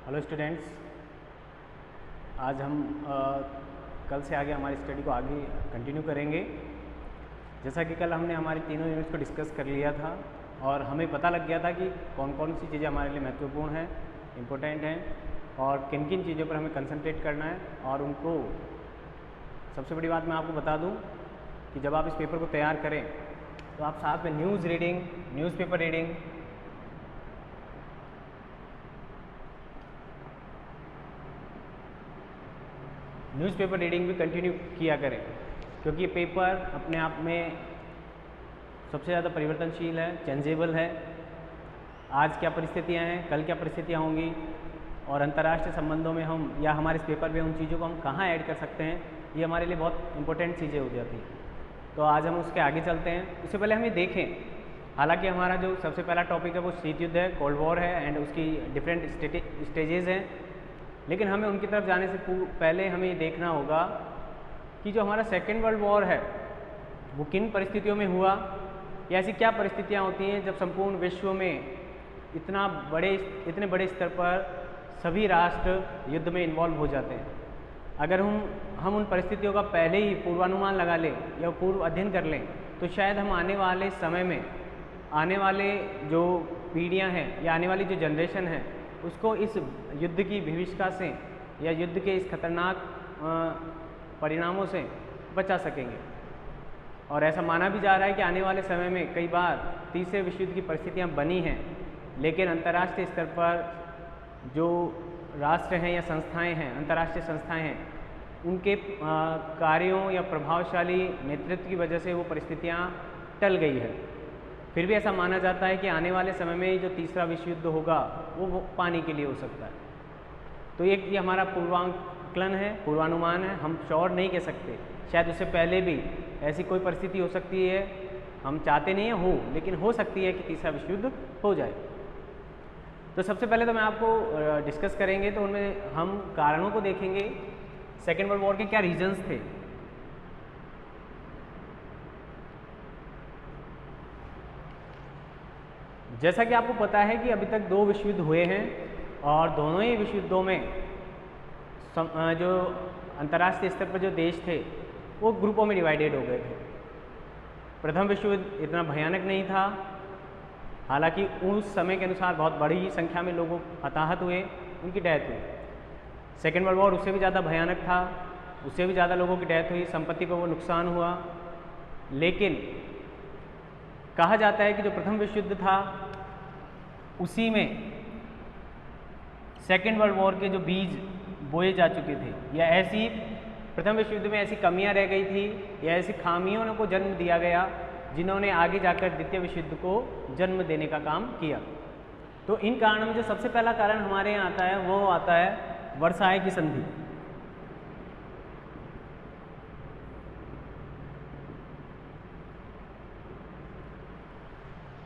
Hello students, आज हम कल से आगे हमारी स्टडी को आगे कंटिन्यू करेंगे। जैसा कि कल हमने हमारी तीनों यूनिट्स को डिस्कस कर लिया था और हमें पता लग गया था कि कौन कौन सी चीज़ें हमारे लिए महत्वपूर्ण हैं, इम्पोर्टेंट हैं और किन किन चीज़ों पर हमें कंसंट्रेट करना है। और उनको सबसे बड़ी बात मैं आपको बता दूं कि जब आप इस पेपर को तैयार करें तो आप साथ में न्यूज़पेपर रीडिंग, न्यूज़पेपर रीडिंग भी कंटिन्यू किया करें, क्योंकि ये पेपर अपने आप में सबसे ज़्यादा परिवर्तनशील है, चेंजेबल है। आज क्या परिस्थितियाँ हैं, कल क्या परिस्थितियाँ होंगी और अंतर्राष्ट्रीय संबंधों में हम या हमारे इस पेपर में उन चीज़ों को हम कहाँ ऐड कर सकते हैं, ये हमारे लिए बहुत इंपॉर्टेंट चीज़ें हो जाती हैं। तो आज हम उसके आगे चलते हैं। उससे पहले हमें देखें, हालांकि हमारा जो सबसे पहला टॉपिक है वो शीत युद्ध है, कोल्ड वॉर है एंड उसकी डिफरेंट स्टेजेस हैं, लेकिन हमें उनकी तरफ जाने से पहले हमें ये देखना होगा कि जो हमारा सेकेंड वर्ल्ड वॉर है वो किन परिस्थितियों में हुआ, या ऐसी क्या परिस्थितियाँ होती हैं जब संपूर्ण विश्व में इतने बड़े स्तर पर सभी राष्ट्र युद्ध में इन्वॉल्व हो जाते हैं। अगर हम उन परिस्थितियों का पहले ही पूर्वानुमान लगा लें या पूर्व अध्ययन कर लें तो शायद हम आने वाले समय में आने वाले जो पीढ़ियाँ हैं या आने वाली जो जनरेशन है उसको इस युद्ध की भीषणता से या युद्ध के इस खतरनाक परिणामों से बचा सकेंगे। और ऐसा माना भी जा रहा है कि आने वाले समय में कई बार तीसरे विश्व युद्ध की परिस्थितियां बनी हैं, लेकिन अंतर्राष्ट्रीय स्तर पर जो राष्ट्र हैं या संस्थाएं हैं, अंतर्राष्ट्रीय संस्थाएं हैं, उनके कार्यों या प्रभावशाली नेतृत्व की वजह से वो परिस्थितियां टल गई है। फिर भी ऐसा माना जाता है कि आने वाले समय में जो तीसरा विश्व युद्ध होगा वो पानी के लिए हो सकता है। तो ये हमारा पूर्वांकलन है, पूर्वानुमान है, हम श्योर नहीं कह सकते। शायद उससे पहले भी ऐसी कोई परिस्थिति हो सकती है, हम चाहते नहीं हैं हो, लेकिन हो सकती है कि तीसरा विश्व युद्ध हो जाए। तो सबसे पहले तो मैं आपको डिस्कस करेंगे तो उनमें हम कारणों को देखेंगे, सेकेंड वर्ल्ड वॉर के क्या रीजन्स थे। जैसा कि आपको पता है कि अभी तक 2 विश्व युद्ध हुए हैं और दोनों ही विश्व युद्धों में जो अंतर्राष्ट्रीय स्तर पर जो देश थे वो ग्रुपों में डिवाइडेड हो गए थे। प्रथम विश्व युद्ध इतना भयानक नहीं था, हालांकि उस समय के अनुसार बहुत बड़ी संख्या में लोगों हताहत हुए, उनकी डेथ हुई। सेकेंड वर्ल्ड वॉर उससे भी ज़्यादा भयानक था, उससे भी ज़्यादा लोगों की डेथ हुई, संपत्ति को वो नुकसान हुआ। लेकिन कहा जाता है कि जो प्रथम विश्व युद्ध था उसी में सेकेंड वर्ल्ड वॉर के जो बीज बोए जा चुके थे, या ऐसी प्रथम विश्व युद्ध में ऐसी कमियां रह गई थी या ऐसी खामियों को जन्म दिया गया जिन्होंने आगे जाकर द्वितीय विश्व युद्ध को जन्म देने का काम किया। तो इन कारणों में जो सबसे पहला कारण हमारे यहाँ आता है वो आता है वर्साय की संधि।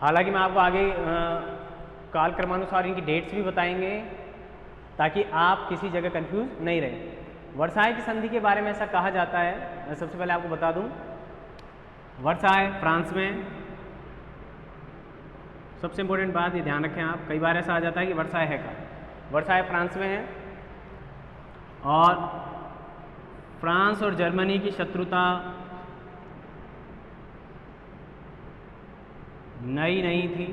हालांकि मैं आपको आगे काल क्रमानुसार इनकी डेट्स भी बताएंगे ताकि आप किसी जगह कंफ्यूज नहीं रहे। वर्साय की संधि के बारे में ऐसा कहा जाता है, मैं सबसे पहले आपको बता दूं, वर्साय फ्रांस में, सबसे इंपॉर्टेंट बात ये ध्यान रखें आप, कई बार ऐसा आ जाता है कि वर्साय है का, वर्साय फ्रांस में है। और फ्रांस और जर्मनी की शत्रुता नई नहीं थी।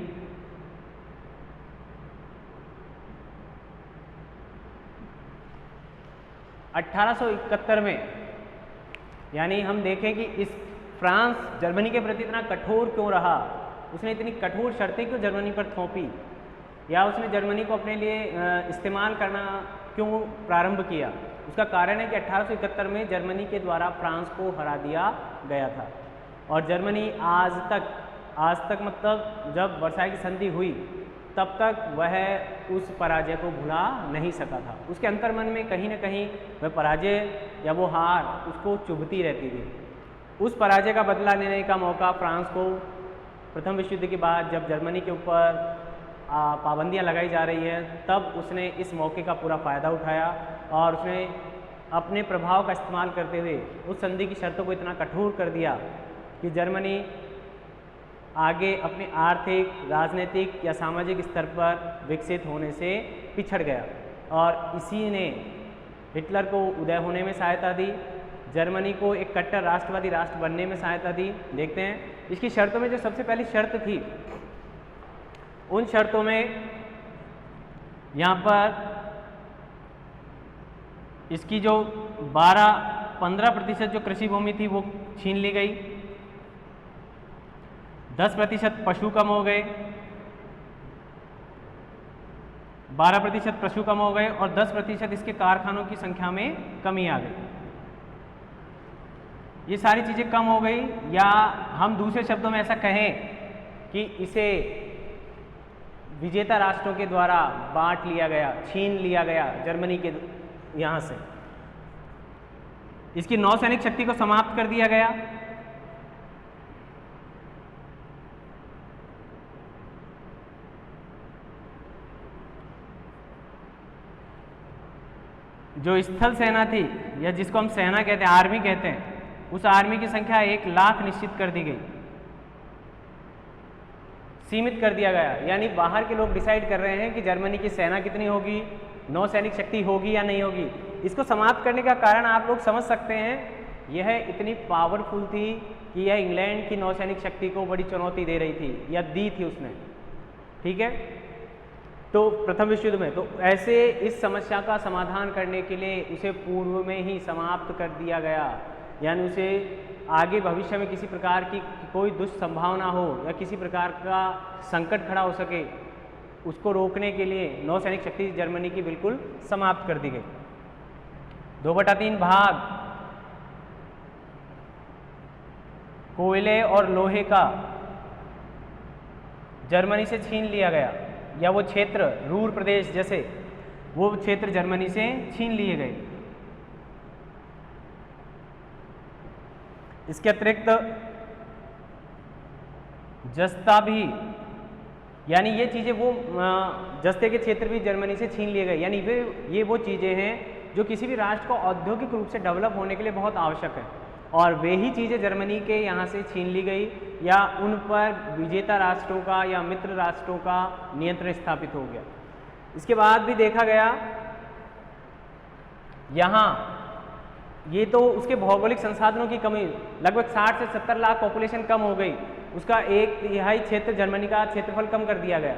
(1871) में, यानी हम देखें कि इस फ्रांस जर्मनी के प्रति इतना कठोर क्यों रहा, उसने इतनी कठोर शर्तें क्यों जर्मनी पर थोपी, या उसने जर्मनी को अपने लिए इस्तेमाल करना क्यों प्रारंभ किया। उसका कारण है कि 1871 में जर्मनी के द्वारा फ्रांस को हरा दिया गया था। और जर्मनी आज तक मतलब जब वर्साय की संधि हुई तब तक वह उस पराजय को भुला नहीं सका था। उसके अंतर्मन में कहीं ना कहीं वह पराजय या वो हार उसको चुभती रहती थी। उस पराजय का बदला लेने का मौका फ्रांस को प्रथम विश्व युद्ध के बाद जब जर्मनी के ऊपर पाबंदियां लगाई जा रही है तब उसने इस मौके का पूरा फ़ायदा उठाया और उसने अपने प्रभाव का इस्तेमाल करते हुए उस संधि की शर्तों को इतना कठोर कर दिया कि जर्मनी आगे अपने आर्थिक, राजनीतिक या सामाजिक स्तर पर विकसित होने से पिछड़ गया। और इसी ने हिटलर को उदय होने में सहायता दी, जर्मनी को एक कट्टर राष्ट्रवादी राष्ट्र बनने में सहायता दी। देखते हैं इसकी शर्तों में जो सबसे पहली शर्त थी, उन शर्तों में यहाँ पर इसकी जो 15% जो कृषि भूमि थी वो छीन ली गई, 10% पशु कम हो गए, 12% पशु कम हो गए और 10% इसके कारखानों की संख्या में कमी आ गई। ये सारी चीज़ें कम हो गई, या हम दूसरे शब्दों में ऐसा कहें कि इसे विजेता राष्ट्रों के द्वारा बांट लिया गया, छीन लिया गया जर्मनी के यहाँ से। इसकी नौसैनिक शक्ति को समाप्त कर दिया गया। जो स्थल सेना थी, या जिसको हम सेना कहते हैं, आर्मी कहते हैं, उस आर्मी की संख्या 1 लाख निश्चित कर दी गई, सीमित कर दिया गया। यानी बाहर के लोग डिसाइड कर रहे हैं कि जर्मनी की सेना कितनी होगी, नौसैनिक शक्ति होगी या नहीं होगी। इसको समाप्त करने का कारण आप लोग समझ सकते हैं, यह इतनी पावरफुल थी कि यह इंग्लैंड की नौसैनिक शक्ति को बड़ी चुनौती दे रही थी, या दी थी उसने। ठीक है, तो प्रथम विश्व युद्ध में तो ऐसे इस समस्या का समाधान करने के लिए उसे पूर्व में ही समाप्त कर दिया गया, यानी उसे आगे भविष्य में किसी प्रकार की कोई दुष्संभावना हो या किसी प्रकार का संकट खड़ा हो सके, उसको रोकने के लिए नौसैनिक शक्ति जर्मनी की बिल्कुल समाप्त कर दी गई। 2/3 भाग कोयले और लोहे का जर्मनी से छीन लिया गया, या वो क्षेत्र रूर प्रदेश जैसे वो क्षेत्र जर्मनी से छीन लिए गए। इसके अतिरिक्त जस्ता भी, यानी ये चीज़ें वो जस्ते के क्षेत्र भी जर्मनी से छीन लिए गए। यानी ये वो चीज़ें हैं जो किसी भी राष्ट्र को औद्योगिक रूप से डेवलप होने के लिए बहुत आवश्यक है, और वे ही चीज़ें जर्मनी के यहाँ से छीन ली गई, या उन पर विजेता राष्ट्रों का या मित्र राष्ट्रों का नियंत्रण स्थापित हो गया। इसके बाद भी देखा गया यहाँ ये तो उसके भौगोलिक संसाधनों की कमी, लगभग 60 से 70 लाख पॉपुलेशन कम हो गई, उसका 1/3 क्षेत्र जर्मनी का क्षेत्रफल कम कर दिया गया।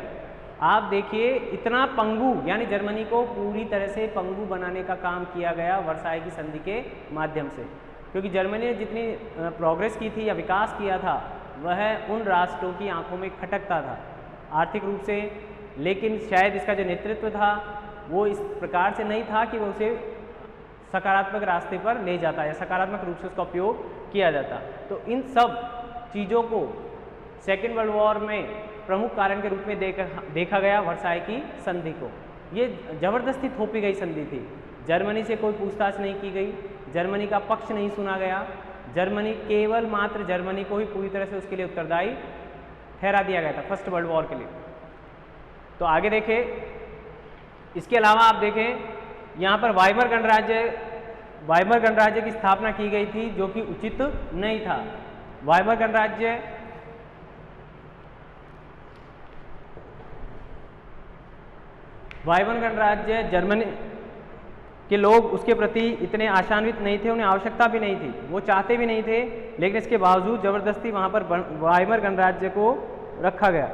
आप देखिए इतना पंगु, यानी जर्मनी को पूरी तरह से पंगु बनाने का काम किया गया वर्साई की संधि के माध्यम से, क्योंकि जर्मनी ने जितनी प्रोग्रेस की थी या विकास किया था वह उन राष्ट्रों की आंखों में खटकता था आर्थिक रूप से, लेकिन शायद इसका जो नेतृत्व था वो इस प्रकार से नहीं था कि वो उसे सकारात्मक रास्ते पर ले जाता या सकारात्मक रूप से उसका उपयोग किया जाता। तो इन सब चीज़ों को सेकेंड वर्ल्ड वॉर में प्रमुख कारण के रूप में देखा गया वर्साई की संधि को। ये जबरदस्ती थोपी गई संधि थी, जर्मनी से कोई पूछताछ नहीं की गई, जर्मनी का पक्ष नहीं सुना गया, जर्मनी केवल मात्र जर्मनी को ही पूरी तरह से उसके लिए उत्तरदायी ठहरा दिया गया था फर्स्ट वर्ल्ड वॉर के लिए। तो आगे देखें, इसके अलावा आप देखें यहाँ पर वाइमर गणराज्य की स्थापना की गई थी, जो कि उचित नहीं था। वाइमर गणराज्य जर्मनी के लोग उसके प्रति इतने आशान्वित नहीं थे, उन्हें आवश्यकता भी नहीं थी, वो चाहते भी नहीं थे, लेकिन इसके बावजूद जबरदस्ती वहाँ पर वाइमर गणराज्य को रखा गया।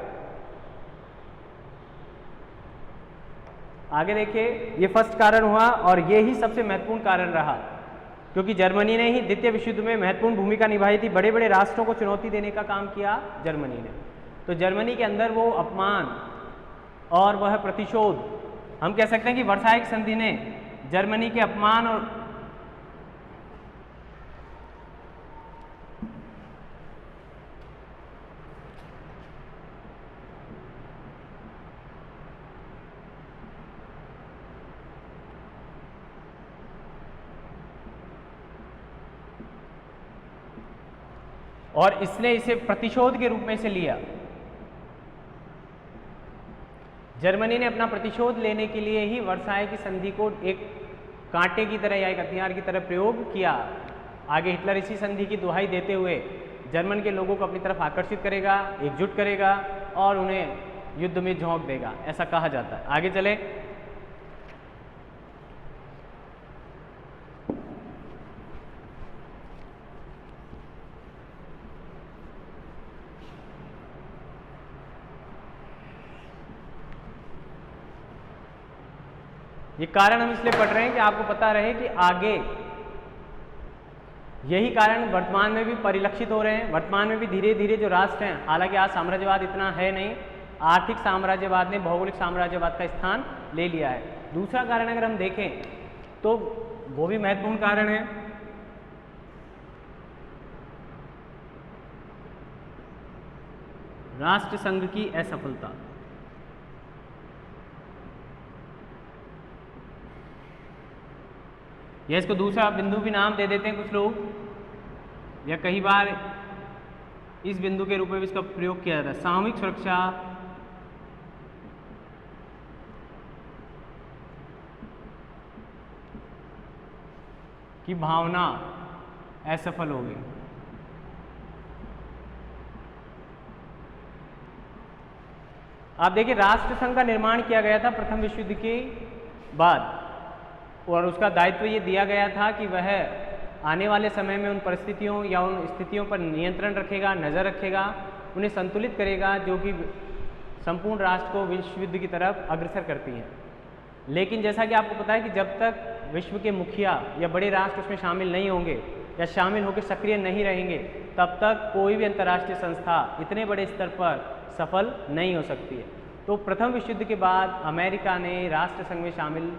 आगे देखिए, ये फर्स्ट कारण हुआ और ये ही सबसे महत्वपूर्ण कारण रहा, क्योंकि जर्मनी ने ही द्वितीय विश्व युद्ध में महत्वपूर्ण भूमिका निभाई थी, बड़े बड़े राष्ट्रों को चुनौती देने का काम किया जर्मनी ने। तो जर्मनी के अंदर वो अपमान और वह प्रतिशोध, हम कह सकते हैं कि वर्साई की संधि ने जर्मनी के अपमान और इसने इसे प्रतिशोध के रूप में से लिया। जर्मनी ने अपना प्रतिशोध लेने के लिए ही वर्साई की संधि को एक कांटे की तरह या एक हथियार की तरह प्रयोग किया। आगे हिटलर इसी संधि की दुहाई देते हुए जर्मन के लोगों को अपनी तरफ आकर्षित करेगा, एकजुट करेगा और उन्हें युद्ध में झोंक देगा, ऐसा कहा जाता है। आगे चले, ये कारण हम इसलिए पढ़ रहे हैं कि आपको पता रहे कि आगे यही कारण वर्तमान में भी परिलक्षित हो रहे हैं। वर्तमान में भी धीरे धीरे जो राष्ट्र हैं, हालांकि आज साम्राज्यवाद इतना है नहीं, आर्थिक साम्राज्यवाद ने भौगोलिक साम्राज्यवाद का स्थान ले लिया है। दूसरा कारण अगर हम देखें तो वो भी महत्वपूर्ण कारण है, राष्ट्र संघ की असफलता। या इसको दूसरा बिंदु भी नाम दे देते हैं कुछ लोग, या कई बार इस बिंदु के रूप में भी इसका प्रयोग किया जाता है। सामूहिक सुरक्षा की भावना असफल हो गई। आप देखिए, राष्ट्र संघ का निर्माण किया गया था प्रथम विश्व युद्ध के बाद, और उसका दायित्व ये दिया गया था कि वह आने वाले समय में उन परिस्थितियों या उन स्थितियों पर नियंत्रण रखेगा, नज़र रखेगा, उन्हें संतुलित करेगा जो कि संपूर्ण राष्ट्र को विश्व युद्ध की तरफ अग्रसर करती हैं। लेकिन जैसा कि आपको पता है कि जब तक विश्व के मुखिया या बड़े राष्ट्र उसमें शामिल नहीं होंगे या शामिल होकर सक्रिय नहीं रहेंगे, तब तक कोई भी अंतर्राष्ट्रीय संस्था इतने बड़े स्तर पर सफल नहीं हो सकती है। तो प्रथम विश्व युद्ध के बाद अमेरिका ने राष्ट्र संघ में शामिल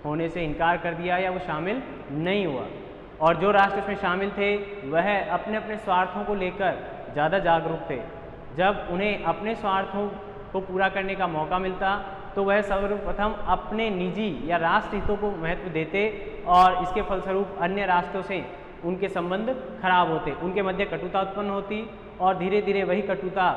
होने से इनकार कर दिया या वो शामिल नहीं हुआ, और जो राष्ट्र उसमें शामिल थे वह अपने अपने स्वार्थों को लेकर ज़्यादा जागरूक थे। जब उन्हें अपने स्वार्थों को पूरा करने का मौका मिलता तो वह सर्वप्रथम अपने निजी या राष्ट्र हितों को महत्व देते, और इसके फलस्वरूप अन्य राष्ट्रों से उनके संबंध खराब होते, उनके मध्य कटुता उत्पन्न होती, और धीरे धीरे वही कटुता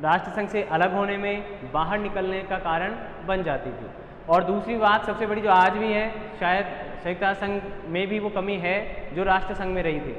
राष्ट्रसंघ से अलग होने में, बाहर निकलने का कारण बन जाती थी। और दूसरी बात सबसे बड़ी जो आज भी है, शायद संयुक्त राष्ट्र संघ में भी वो कमी है जो राष्ट्र संघ में रही थी,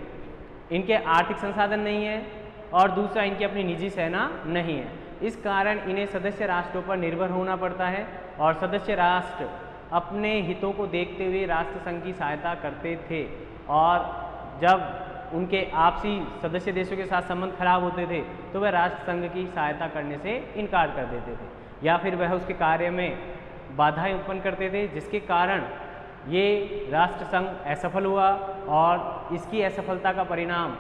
इनके आर्थिक संसाधन नहीं है, और दूसरा इनकी अपनी निजी सेना नहीं है। इस कारण इन्हें सदस्य राष्ट्रों पर निर्भर होना पड़ता है, और सदस्य राष्ट्र अपने हितों को देखते हुए राष्ट्र संघ की सहायता करते थे, और जब उनके आपसी सदस्य देशों के साथ संबंध खराब होते थे तो वह राष्ट्र संघ की सहायता करने से इनकार कर देते थे, या फिर वह उसके कार्य में बाधाएं उत्पन्न करते थे, जिसके कारण ये राष्ट्र संघ असफल हुआ, और इसकी असफलता का परिणाम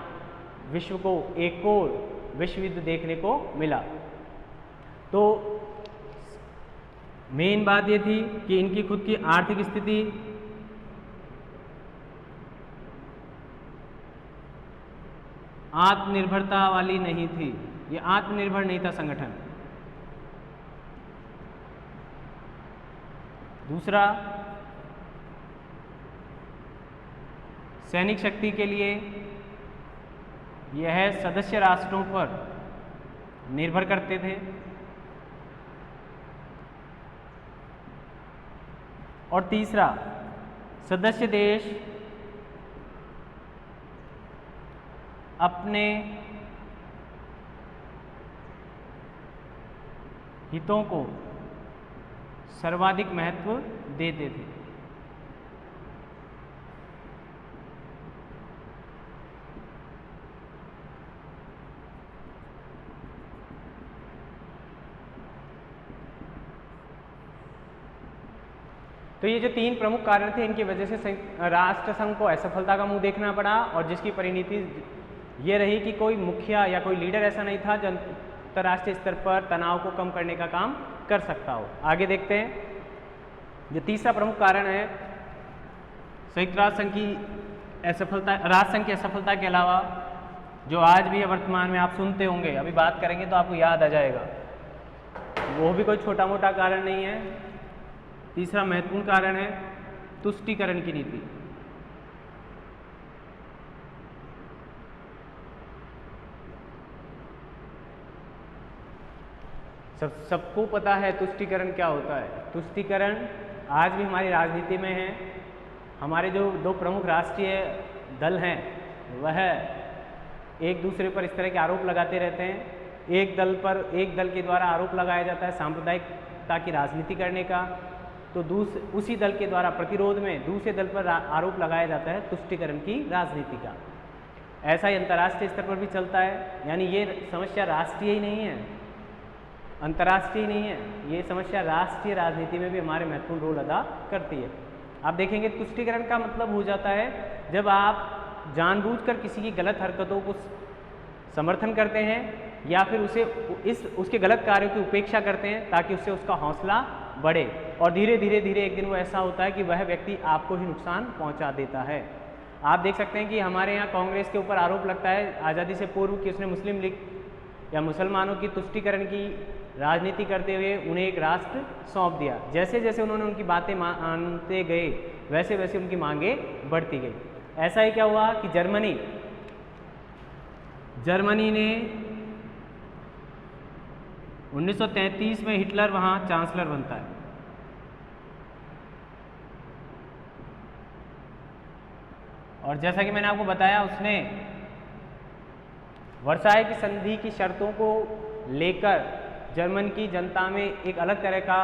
विश्व को एक और विश्व युद्ध देखने को मिला। तो मेन बात ये थी कि इनकी खुद की आर्थिक स्थिति आत्मनिर्भरता वाली नहीं थी, ये आत्मनिर्भर नहीं था संगठन। दूसरा, सैनिक शक्ति के लिए यह सदस्य राष्ट्रों पर निर्भर करते थे, और तीसरा, सदस्य देश अपने हितों को सर्वाधिक महत्व देते थे। तो ये जो तीन प्रमुख कारण थे, इनकी वजह से राष्ट्र संघ को असफलता का मुंह देखना पड़ा, और जिसकी परिणति ये रही कि कोई मुखिया या कोई लीडर ऐसा नहीं था जो अंतर्राष्ट्रीय स्तर पर तनाव को कम करने का काम कर सकता हो। आगे देखते हैं, जो तीसरा प्रमुख कारण है संयुक्त राष्ट्र संघ की असफलता, राष्ट्र संघ की असफलता के अलावा जो आज भी वर्तमान में आप सुनते होंगे, अभी बात करेंगे तो आपको याद आ जाएगा, वो भी कोई छोटा मोटा कारण नहीं है। तीसरा महत्वपूर्ण कारण है तुष्टीकरण की नीति। सबको पता है तुष्टीकरण क्या होता है। तुष्टीकरण आज भी हमारी राजनीति में है। हमारे जो दो प्रमुख राष्ट्रीय दल हैं वह एक दूसरे पर इस तरह के आरोप लगाते रहते हैं। एक दल के द्वारा आरोप लगाया जाता है सांप्रदायिकता की राजनीति करने का, तो उसी दल के द्वारा प्रतिरोध में दूसरे दल पर आरोप लगाया जाता है तुष्टीकरण की राजनीति का। ऐसा ही अंतर्राष्ट्रीय स्तर पर भी चलता है, यानी ये समस्या राष्ट्रीय ही नहीं है, अंतर्राष्ट्रीय नहीं है, ये समस्या राष्ट्रीय राजनीति में भी हमारे महत्वपूर्ण रोल अदा करती है। आप देखेंगे तुष्टीकरण का मतलब हो जाता है जब आप जानबूझकर किसी की गलत हरकतों को समर्थन करते हैं या फिर उसके गलत कार्यों की उपेक्षा करते हैं ताकि उससे उसका हौसला बढ़े और धीरे धीरे एक दिन वो ऐसा होता है कि वह व्यक्ति आपको ही नुकसान पहुंचा देता है। आप देख सकते हैं कि हमारे यहाँ कांग्रेस के ऊपर आरोप लगता है आज़ादी से पूर्व कि उसने मुस्लिम लीग या मुसलमानों की तुष्टीकरण की राजनीति करते हुए उन्हें एक राष्ट्र सौंप दिया। जैसे जैसे उन्होंने उनकी बातें मानते गए वैसे वैसे उनकी मांगे बढ़ती गई। ऐसा ही क्या हुआ कि जर्मनी ने 1933 में हिटलर वहाँ चांसलर बनता है। और जैसा कि मैंने आपको बताया उसने वर्साई की संधि की शर्तों को लेकर जर्मन की जनता में एक अलग तरह का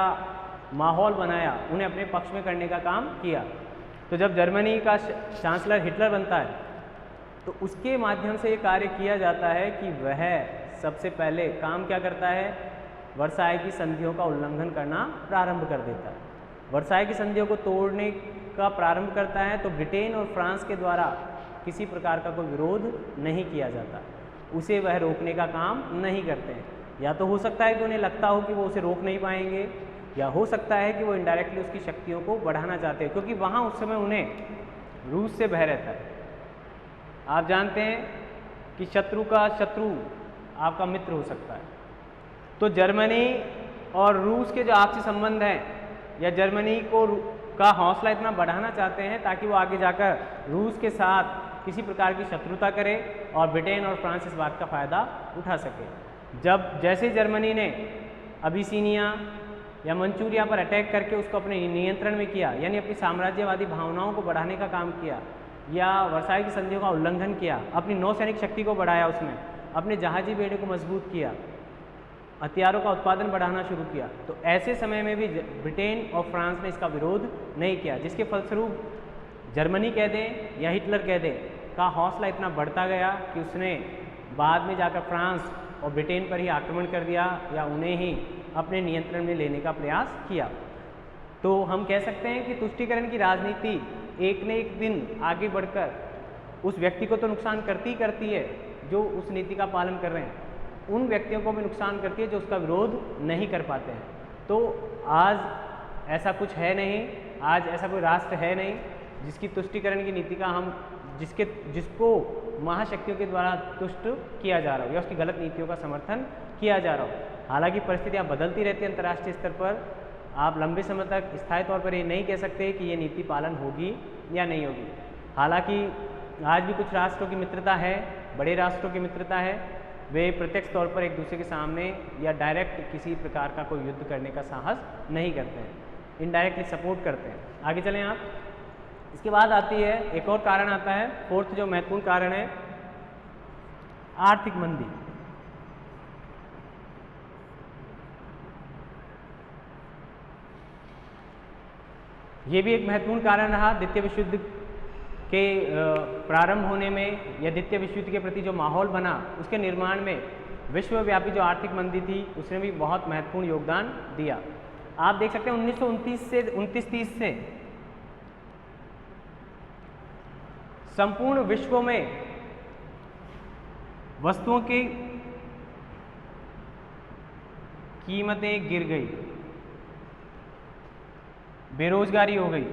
माहौल बनाया, उन्हें अपने पक्ष में करने का काम किया। तो जब जर्मनी का चांसलर हिटलर बनता है तो उसके माध्यम से ये कार्य किया जाता है कि वह सबसे पहले काम क्या करता है, वर्साई की संधियों का उल्लंघन करना प्रारंभ कर देता है। वर्साई की संधियों को तोड़ने का प्रारंभ करता है तो ब्रिटेन और फ्रांस के द्वारा किसी प्रकार का कोई विरोध नहीं किया जाता, उसे वह रोकने का काम नहीं करते हैं। या तो हो सकता है कि उन्हें लगता हो कि वो उसे रोक नहीं पाएंगे, या हो सकता है कि वो इनडायरेक्टली उसकी शक्तियों को बढ़ाना चाहते हैं, क्योंकि वहाँ उस समय उन्हें रूस से भय रहता है। आप जानते हैं कि शत्रु का शत्रु आपका मित्र हो सकता है। तो जर्मनी और रूस के जो आपसी संबंध हैं, या जर्मनी का हौसला इतना बढ़ाना चाहते हैं ताकि वो आगे जाकर रूस के साथ किसी प्रकार की शत्रुता करे और ब्रिटेन और फ्रांस इस बात का फ़ायदा उठा सके। जैसे जर्मनी ने अबिसिनिया या मंचूरिया पर अटैक करके उसको अपने नियंत्रण में किया, यानी अपनी साम्राज्यवादी भावनाओं को बढ़ाने का काम किया, या वर्साई की संधियों का उल्लंघन किया, अपनी नौसैनिक शक्ति को बढ़ाया, उसमें अपने जहाजी बेड़े को मजबूत किया, हथियारों का उत्पादन बढ़ाना शुरू किया, तो ऐसे समय में भी ब्रिटेन और फ्रांस ने इसका विरोध नहीं किया, जिसके फलस्वरूप जर्मनी कह दें या हिटलर कह दें का हौसला इतना बढ़ता गया कि उसने बाद में जाकर फ्रांस और ब्रिटेन पर ही आक्रमण कर दिया या उन्हें ही अपने नियंत्रण में लेने का प्रयास किया। तो हम कह सकते हैं कि तुष्टीकरण की राजनीति एक न एक दिन आगे बढ़कर उस व्यक्ति को तो नुकसान करती है जो उस नीति का पालन कर रहे हैं, उन व्यक्तियों को भी नुकसान करती है जो उसका विरोध नहीं कर पाते हैं। तो आज ऐसा कुछ है नहीं, आज ऐसा कोई राष्ट्र है नहीं जिसकी तुष्टीकरण की नीति का जिसको महाशक्तियों के द्वारा तुष्ट किया जा रहा हो या उसकी गलत नीतियों का समर्थन किया जा रहा हो। हालांकि परिस्थितियां बदलती रहती हैं अंतर्राष्ट्रीय स्तर पर, आप लंबे समय तक स्थायी तौर पर ये नहीं कह सकते कि ये नीति पालन होगी या नहीं होगी। हालांकि आज भी कुछ राष्ट्रों की मित्रता है, बड़े राष्ट्रों की मित्रता है, वे प्रत्यक्ष तौर पर एक दूसरे के सामने या डायरेक्ट किसी प्रकार का कोई युद्ध करने का साहस नहीं करते हैं, इनडायरेक्टली सपोर्ट करते हैं। आगे चलें आप। इसके बाद आती है एक और कारण आता है, फोर्थ जो महत्वपूर्ण कारण है, आर्थिक मंदी। ये भी एक महत्वपूर्ण कारण रहा द्वितीय विश्व युद्ध के प्रारंभ होने में, या द्वितीय विश्व युद्ध के प्रति जो माहौल बना उसके निर्माण में विश्वव्यापी जो आर्थिक मंदी थी उसने भी बहुत महत्वपूर्ण योगदान दिया। आप देख सकते हैं 1929 से 29-30 से संपूर्ण विश्व में वस्तुओं की कीमतें गिर गई, बेरोजगारी हो गई,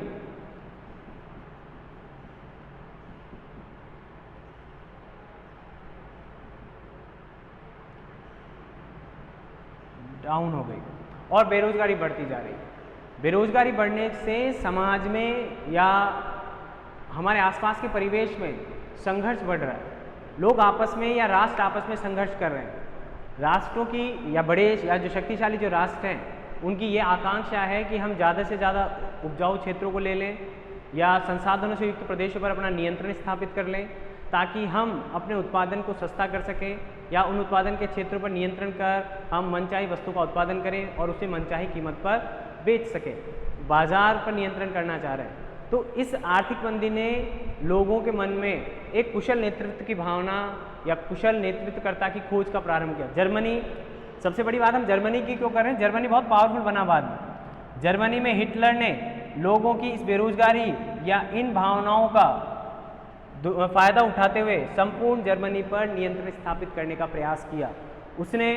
डाउन हो गई और बेरोजगारी बढ़ती जा रही है। बेरोजगारी बढ़ने से समाज में या हमारे आसपास के परिवेश में संघर्ष बढ़ रहा है, लोग आपस में या राष्ट्र आपस में संघर्ष कर रहे हैं। राष्ट्रों की या बड़े या जो शक्तिशाली जो राष्ट्र हैं उनकी ये आकांक्षा है कि हम ज़्यादा से ज़्यादा उपजाऊ क्षेत्रों को ले लें या संसाधनों से युक्त प्रदेशों पर अपना नियंत्रण स्थापित कर लें ताकि हम अपने उत्पादन को सस्ता कर सकें, या उन उत्पादन के क्षेत्रों पर नियंत्रण कर हम मनचाही वस्तु का उत्पादन करें और उसे मनचाही कीमत पर बेच सकें। बाजार पर नियंत्रण करना चाह रहे हैं। तो इस आर्थिक मंदी ने लोगों के मन में एक कुशल नेतृत्व की भावना या कुशल नेतृत्वकर्ता की खोज का प्रारंभ किया। जर्मनी सबसे बड़ी बात हम जर्मनी की क्यों कर रहे हैं, जर्मनी बहुत पावरफुल बना बाद में। जर्मनी में हिटलर ने लोगों की इस बेरोजगारी या इन भावनाओं का फायदा उठाते हुए संपूर्ण जर्मनी पर नियंत्रण स्थापित करने का प्रयास किया। उसने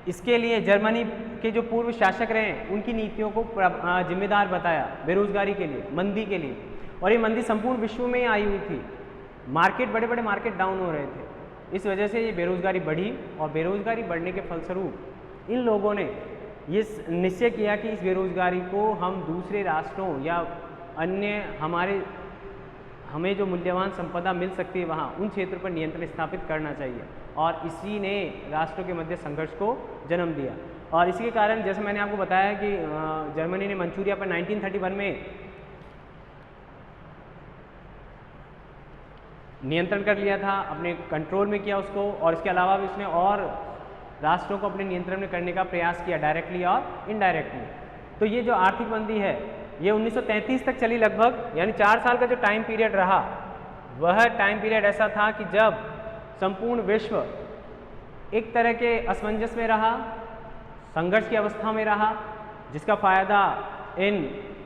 इसके लिए जर्मनी के जो पूर्व शासक रहे उनकी नीतियों को जिम्मेदार बताया बेरोजगारी के लिए, मंदी के लिए। और ये मंदी संपूर्ण विश्व में आई हुई थी, मार्केट, बड़े बड़े मार्केट डाउन हो रहे थे। इस वजह से ये बेरोजगारी बढ़ी और बेरोजगारी बढ़ने के फलस्वरूप इन लोगों ने ये निश्चय किया कि इस बेरोजगारी को हम दूसरे राष्ट्रों या अन्य हमें जो मूल्यवान संपदा मिल सकती है वहाँ उन क्षेत्रों पर नियंत्रण स्थापित करना चाहिए। और इसी ने राष्ट्रों के मध्य संघर्ष को जन्म दिया। और इसी के कारण जैसे मैंने आपको बताया कि जर्मनी ने मंचूरिया पर 1931 में नियंत्रण कर लिया था, अपने कंट्रोल में किया उसको। और इसके अलावा भी उसने और राष्ट्रों को अपने नियंत्रण में करने का प्रयास किया, डायरेक्टली और इनडायरेक्टली। तो ये जो आर्थिक मंदी है ये 1933 तक चली लगभग, यानी 4 साल का जो टाइम पीरियड रहा वह टाइम पीरियड ऐसा था कि जब संपूर्ण विश्व एक तरह के असमंजस में रहा, संघर्ष की अवस्था में रहा, जिसका फ़ायदा इन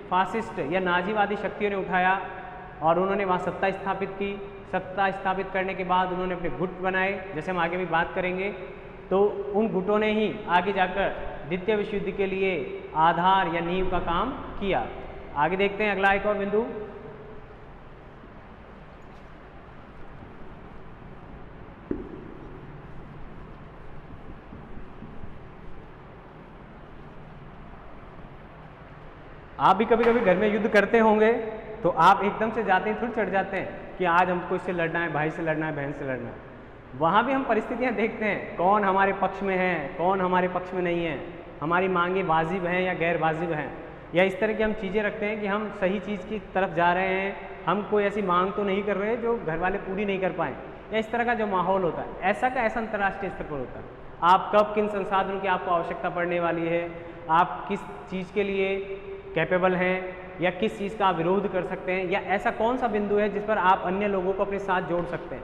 फासिस्ट या नाजीवादी शक्तियों ने उठाया और उन्होंने वहाँ सत्ता स्थापित की। सत्ता स्थापित करने के बाद उन्होंने अपने गुट बनाए, जैसे हम आगे भी बात करेंगे। तो उन गुटों ने ही आगे जाकर द्वितीय विश्व युद्ध के लिए आधार या नींव का काम किया। आगे देखते हैं अगला एक और बिंदु। आप भी कभी कभी घर में युद्ध करते होंगे तो आप एकदम से जाते हैं, थोड़ी चढ़ जाते हैं कि आज हमको इससे लड़ना है, भाई से लड़ना है, बहन से लड़ना है। वहाँ भी हम परिस्थितियाँ देखते हैं, कौन हमारे पक्ष में है, कौन हमारे पक्ष में नहीं है, हमारी मांगे वाजिब हैं या गैर वाजिब हैं, या इस तरह की हम चीज़ें रखते हैं कि हम सही चीज़ की तरफ जा रहे हैं, हम कोई ऐसी मांग तो नहीं कर रहे जो घर वाले पूरी नहीं कर पाएँ, या इस तरह का जो माहौल होता है ऐसा का ऐसा अंतर्राष्ट्रीय स्तर पर होता है। आप कब किन संसाधनों की आपको आवश्यकता पड़ने वाली है, आप किस चीज़ के लिए कैपेबल हैं या किस चीज़ का विरोध कर सकते हैं, या ऐसा कौन सा बिंदु है जिस पर आप अन्य लोगों को अपने साथ जोड़ सकते हैं।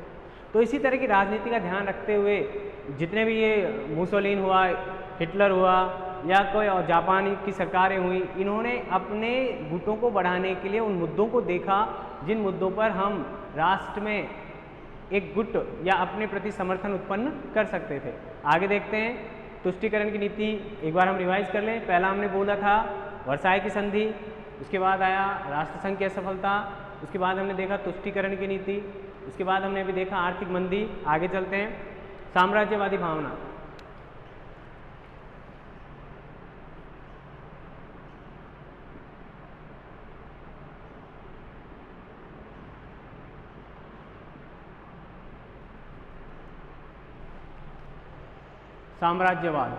तो इसी तरह की राजनीति का ध्यान रखते हुए जितने भी ये मुसोलिन हुआ, हिटलर हुआ या कोई और जापानी की सरकारें हुई, इन्होंने अपने गुटों को बढ़ाने के लिए उन मुद्दों को देखा जिन मुद्दों पर हम राष्ट्र में एक गुट या अपने प्रति समर्थन उत्पन्न कर सकते थे। आगे देखते हैं तुष्टीकरण की नीति। एक बार हम रिवाइज कर लें। पहला हमने बोला था वर्साई की संधि, उसके बाद आया राष्ट्रसंघ की असफलता, उसके बाद हमने देखा तुष्टीकरण की नीति, उसके बाद हमने अभी देखा आर्थिक मंदी। आगे चलते हैं साम्राज्यवादी भावना। साम्राज्यवाद,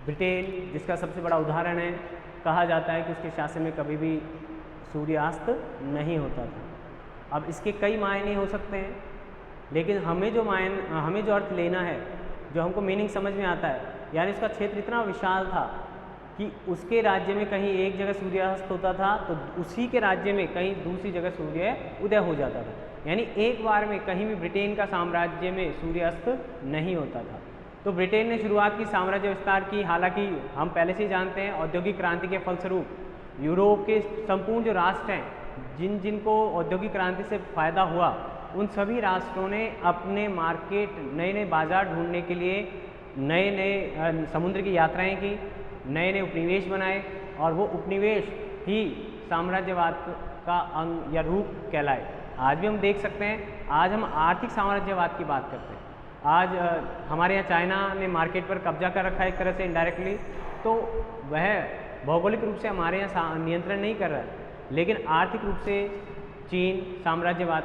ब्रिटेन जिसका सबसे बड़ा उदाहरण है, कहा जाता है कि उसके शासन में कभी भी सूर्यास्त नहीं होता था। अब इसके कई मायने हो सकते हैं, लेकिन हमें जो अर्थ लेना है, जो हमको मीनिंग समझ में आता है, यानी उसका क्षेत्र इतना विशाल था कि उसके राज्य में कहीं एक जगह सूर्यास्त होता था तो उसी के राज्य में कहीं दूसरी जगह सूर्य उदय हो जाता था। यानी एक बार में कहीं भी ब्रिटेन का साम्राज्य में सूर्यास्त नहीं होता था। तो ब्रिटेन ने शुरुआत की साम्राज्य विस्तार की। हालांकि हम पहले से ही जानते हैं औद्योगिक क्रांति के फलस्वरूप यूरोप के संपूर्ण जो राष्ट्र हैं जिनको औद्योगिक क्रांति से फ़ायदा हुआ, उन सभी राष्ट्रों ने अपने मार्केट, नए नए बाज़ार ढूंढने के लिए नए नए समुद्र की यात्राएं की, नए नए उपनिवेश बनाए, और वो उपनिवेश ही साम्राज्यवाद का अंग या रूप कहलाए। आज भी हम देख सकते हैं, आज हम आर्थिक साम्राज्यवाद की बात करते हैं। आज हमारे यहाँ चाइना ने मार्केट पर कब्जा कर रखा है एक तरह से इनडायरेक्टली, तो वह भौगोलिक रूप से हमारे यहाँ नियंत्रण नहीं कर रहा है, लेकिन आर्थिक रूप से चीन साम्राज्यवाद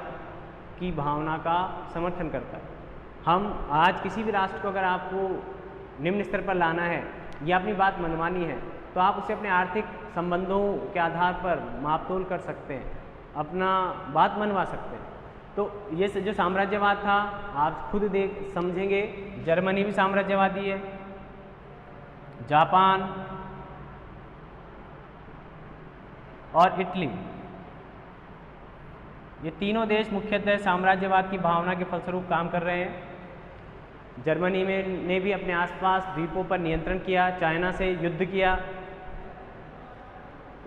की भावना का समर्थन करता है। हम आज किसी भी राष्ट्र को अगर आपको निम्न स्तर पर लाना है या अपनी बात मनवानी है, तो आप उसे अपने आर्थिक संबंधों के आधार पर मापतोल कर सकते हैं, अपना बात मनवा सकते हैं। तो ये जो साम्राज्यवाद था, आप खुद समझेंगे, जर्मनी भी साम्राज्यवादी है, जापान और इटली, ये तीनों देश मुख्यतः साम्राज्यवाद की भावना के फलस्वरूप काम कर रहे हैं। जर्मनी में ने भी अपने आसपास द्वीपों पर नियंत्रण किया, चाइना से युद्ध किया।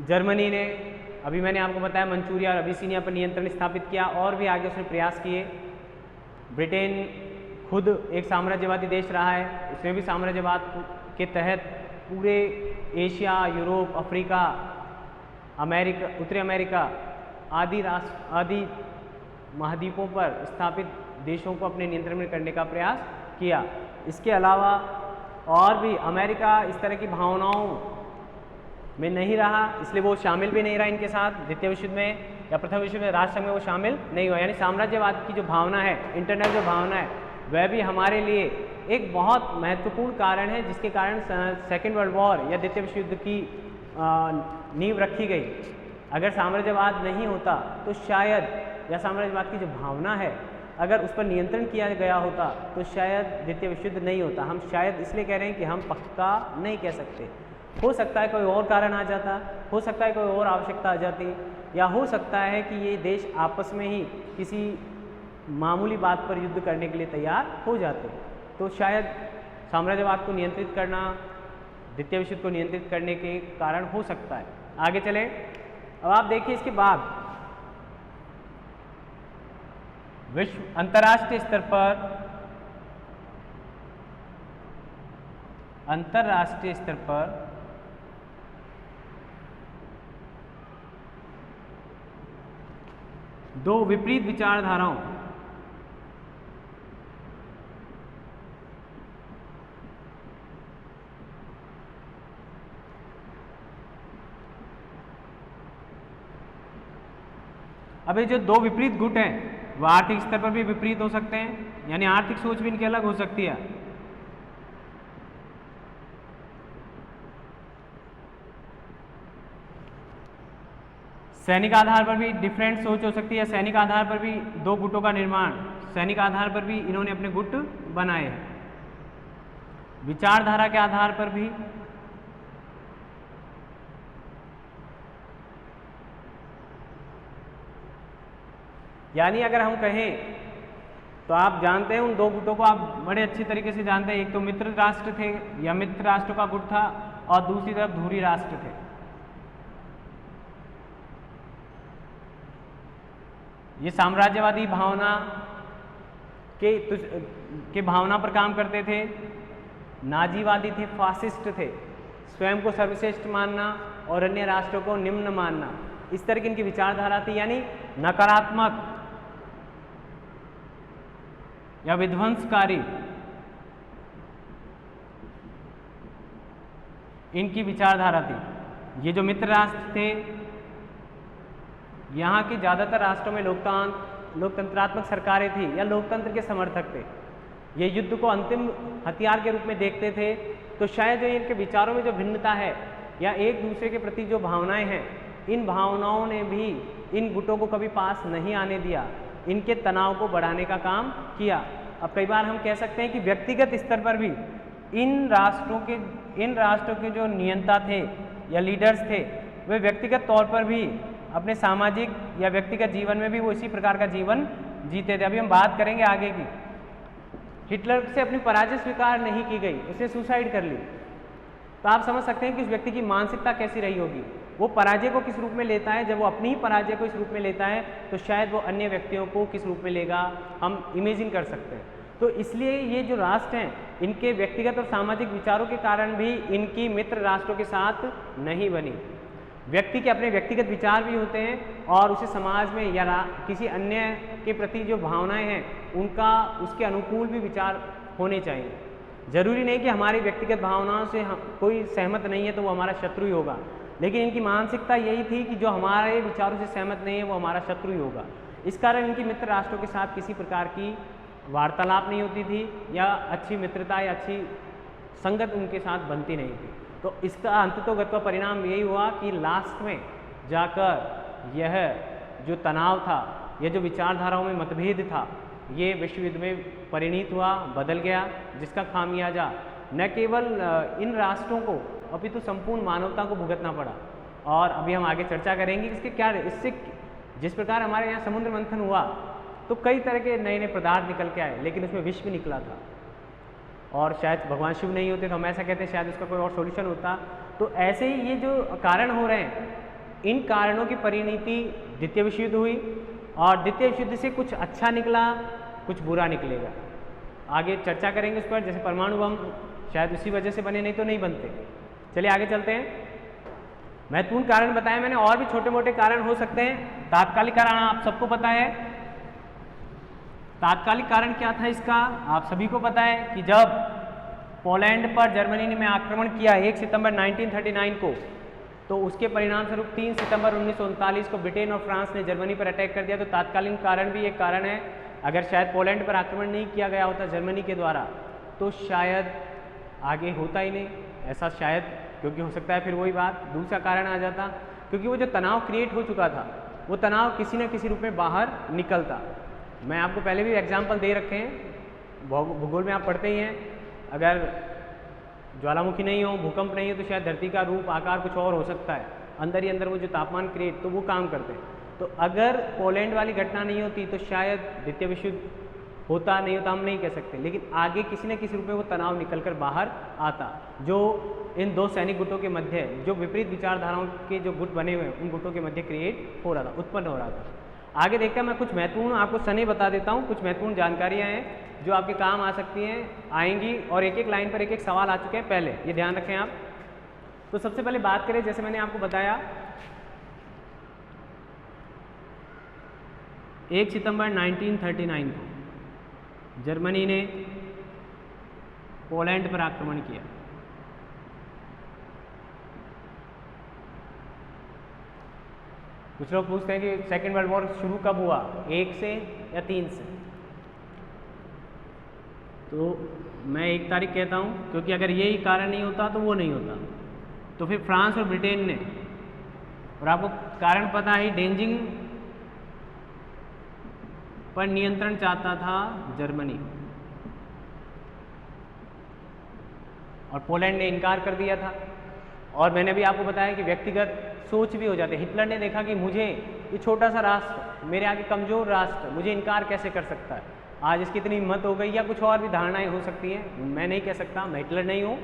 जर्मनी ने, अभी मैंने आपको बताया, मंचूरिया और अबिसिनिया पर नियंत्रण स्थापित किया और भी आगे उसने प्रयास किए। ब्रिटेन खुद एक साम्राज्यवादी देश रहा है, उसने भी साम्राज्यवाद के तहत पूरे एशिया, यूरोप, अफ्रीका, अमेरिका, उत्तरी अमेरिका आदि महाद्वीपों पर स्थापित देशों को अपने नियंत्रण में करने का प्रयास किया। इसके अलावा और भी अमेरिका इस तरह की भावनाओं में नहीं रहा, इसलिए वो शामिल भी नहीं रहा इनके साथ द्वितीय विश्व युद्ध में या प्रथम विश्व में राष्ट्रसंघ में वो शामिल नहीं हुआ। यानी साम्राज्यवाद की जो भावना है, इंटरनल जो भावना है, वह भी हमारे लिए एक बहुत महत्वपूर्ण कारण है, जिसके कारण सेकेंड वर्ल्ड वॉर या द्वितीय विश्व युद्ध की नींव रखी गई। अगर साम्राज्यवाद नहीं होता तो शायद, या साम्राज्यवाद की जो भावना है अगर उस पर नियंत्रण किया गया होता तो शायद द्वितीय विश्व युद्ध नहीं होता। हम शायद इसलिए कह रहे हैं कि हम पक्का नहीं कह सकते। हो सकता है कोई और कारण आ जाता, हो सकता है कोई और आवश्यकता आ जाती, या हो सकता है कि ये देश आपस में ही किसी मामूली बात पर युद्ध करने के लिए तैयार हो जाते। तो शायद साम्राज्यवाद को नियंत्रित करना द्वितीय विश्व युद्ध को नियंत्रित करने के कारण हो सकता है। आगे चलें। अब आप देखिए इसके बाद विश्व अंतर्राष्ट्रीय स्तर पर दो विपरीत विचारधाराओं अब ये जो दो विपरीत गुट हैं वह आर्थिक स्तर पर भी विपरीत हो सकते हैं, यानी आर्थिक सोच भी इनकी अलग हो सकती है। सैनिक आधार पर भी डिफरेंट सोच हो सकती है। सैनिक आधार पर भी दो गुटों का निर्माण, सैनिक आधार पर भी इन्होंने अपने गुट बनाए हैं। विचारधारा के आधार पर भी, यानी अगर हम कहें तो आप जानते हैं उन दो गुटों को, आप बड़े अच्छे तरीके से जानते हैं। एक तो मित्र राष्ट्र थे या मित्र राष्ट्रों का गुट था, और दूसरी तरफ धुरी राष्ट्र थे। ये साम्राज्यवादी भावना के भावना पर काम करते थे, नाजीवादी थे, फासिस्ट थे, स्वयं को सर्वश्रेष्ठ मानना और अन्य राष्ट्रों को निम्न मानना, इस तरह की इनकी विचारधारा थी। यानी नकारात्मक या विध्वंसकारी इनकी विचारधारा थी। ये जो मित्र राष्ट्र थे, यहाँ के ज़्यादातर राष्ट्रों में लोकतंत्रात्मक सरकारें थी या लोकतंत्र के समर्थक थे। ये युद्ध को अंतिम हथियार के रूप में देखते थे। तो शायद जो इनके विचारों में जो भिन्नता है या एक दूसरे के प्रति जो भावनाएं हैं, इन भावनाओं ने भी इन गुटों को कभी पास नहीं आने दिया, इनके तनाव को बढ़ाने का काम किया। अब कई बार हम कह सकते हैं कि व्यक्तिगत स्तर पर भी इन राष्ट्रों के जो नियंता थे या लीडर्स थे, वे व्यक्तिगत तौर पर भी अपने सामाजिक या व्यक्तिगत जीवन में भी वो इसी प्रकार का जीवन जीते थे। अभी हम बात करेंगे आगे की। हिटलर से अपनी पराजय स्वीकार नहीं की गई, उसने सुसाइड कर ली। तो आप समझ सकते हैं कि उस व्यक्ति की मानसिकता कैसी रही होगी। वो पराजय को किस रूप में लेता है, जब वो अपनी ही पराजय को इस रूप में लेता है तो शायद वो अन्य व्यक्तियों को किस रूप में लेगा, हम इमेजिन कर सकते हैं। तो इसलिए ये जो राष्ट्र हैं, इनके व्यक्तिगत और सामाजिक विचारों के कारण भी इनकी मित्र राष्ट्रों के साथ नहीं बनी। व्यक्ति के अपने व्यक्तिगत विचार भी होते हैं और उसे समाज में या किसी अन्य के प्रति जो भावनाएं हैं उनका उसके अनुकूल भी विचार होने चाहिए। जरूरी नहीं कि हमारी व्यक्तिगत भावनाओं से कोई सहमत नहीं है तो वो हमारा शत्रु ही होगा, लेकिन इनकी मानसिकता यही थी कि जो हमारे विचारों से सहमत नहीं है वो हमारा शत्रु ही होगा। इस कारण इनकी मित्र राष्ट्रों के साथ किसी प्रकार की वार्तालाप नहीं होती थी या अच्छी मित्रता या अच्छी संगत उनके साथ बनती नहीं थी। तो इसका अंततोगत्वा परिणाम यही हुआ कि लास्ट में जाकर यह जो तनाव था, यह जो विचारधाराओं में मतभेद था, ये विश्व युद्ध में परिणित हुआ, बदल गया, जिसका खामियाजा न केवल इन राष्ट्रों को अपितु संपूर्ण मानवता को भुगतना पड़ा। और अभी हम आगे चर्चा करेंगे इसके क्या, इससे जिस प्रकार हमारे यहाँ समुद्र मंथन हुआ तो कई तरह के नए नए पदार्थ निकल के आए, लेकिन उसमें विष भी निकला था। और शायद भगवान शिव नहीं होते तो हम ऐसा कहते हैं शायद उसका कोई और सॉल्यूशन होता। तो ऐसे ही ये जो कारण हो रहे हैं, इन कारणों की परिणति द्वितीय विश्व युद्ध हुई और द्वितीय विश्व युद्ध से कुछ अच्छा निकला, कुछ बुरा निकलेगा। आगे चर्चा करेंगे उस पर। जैसे परमाणु बम शायद उसी वजह से बने, नहीं तो नहीं बनते। चलिए आगे चलते हैं। महत्वपूर्ण कारण बताए मैंने, और भी छोटे मोटे कारण हो सकते हैं। तात्कालिक कारण आप सबको पता है। तात्कालिक कारण क्या था इसका, आप सभी को पता है कि जब पोलैंड पर जर्मनी ने आक्रमण किया 1 सितंबर 1939 को, तो उसके परिणाम स्वरूप 3 सितंबर 1939 को ब्रिटेन और फ्रांस ने जर्मनी पर अटैक कर दिया। तो तात्कालिक कारण भी एक कारण है। अगर शायद पोलैंड पर आक्रमण नहीं किया गया होता जर्मनी के द्वारा तो शायद आगे होता ही नहीं, ऐसा शायद, क्योंकि हो सकता है फिर वही बात दूसरा कारण आ जाता, क्योंकि वो जो तनाव क्रिएट हो चुका था वो तनाव किसी न किसी रूप में बाहर निकलता। मैं आपको पहले भी एग्जाम्पल दे रखे हैं, भूगोल में आप पढ़ते ही हैं। अगर ज्वालामुखी नहीं हो, भूकंप नहीं हो, तो शायद धरती का रूप आकार कुछ और हो सकता है। अंदर ही अंदर वो जो तापमान क्रिएट, तो वो काम करते हैं। तो अगर पोलैंड वाली घटना नहीं होती तो शायद द्वितीय विश्व युद्ध होता नहीं होता, हम नहीं कह सकते, लेकिन आगे किसी न किसी रूप में वो तनाव निकलकर बाहर आता, जो इन दो सैनिक गुटों के मध्य, जो विपरीत विचारधाराओं के जो गुट बने हुए हैं उन गुटों के मध्य क्रिएट हो रहा था, उत्पन्न हो रहा था। आगे देखते हैं, मैं कुछ महत्वपूर्ण आपको सने बता देता हूँ, कुछ महत्वपूर्ण जानकारियाँ हैं जो आपके काम आ सकती हैं, आएंगी, और एक एक लाइन पर एक एक सवाल आ चुके हैं पहले, ये ध्यान रखें आप। तो सबसे पहले बात करें, जैसे मैंने आपको बताया 1 सितंबर 1939 को जर्मनी ने पोलैंड पर आक्रमण किया। कुछ लोग पूछते हैं कि सेकेंड वर्ल्ड वॉर शुरू कब हुआ, 1 से या 3 से। तो मैं 1 तारीख कहता हूँ, क्योंकि अगर यही कारण नहीं होता तो वो नहीं होता। तो फिर फ्रांस और ब्रिटेन ने, और आपको कारण पता है, डेंजिंग पर नियंत्रण चाहता था जर्मनी, और पोलैंड ने इनकार कर दिया था। और मैंने भी आपको बताया कि व्यक्तिगत सोच भी हो जाते। हिटलर ने देखा कि मुझे ये छोटा सा राष्ट्र, मेरे आगे कमजोर राष्ट्र, मुझे इनकार कैसे कर सकता है। आज इसकी इतनी हिम्मत हो गई, या कुछ और भी धारणाएं हो सकती हैं, मैं नहीं कह सकता, मैं हिटलर नहीं हूँ।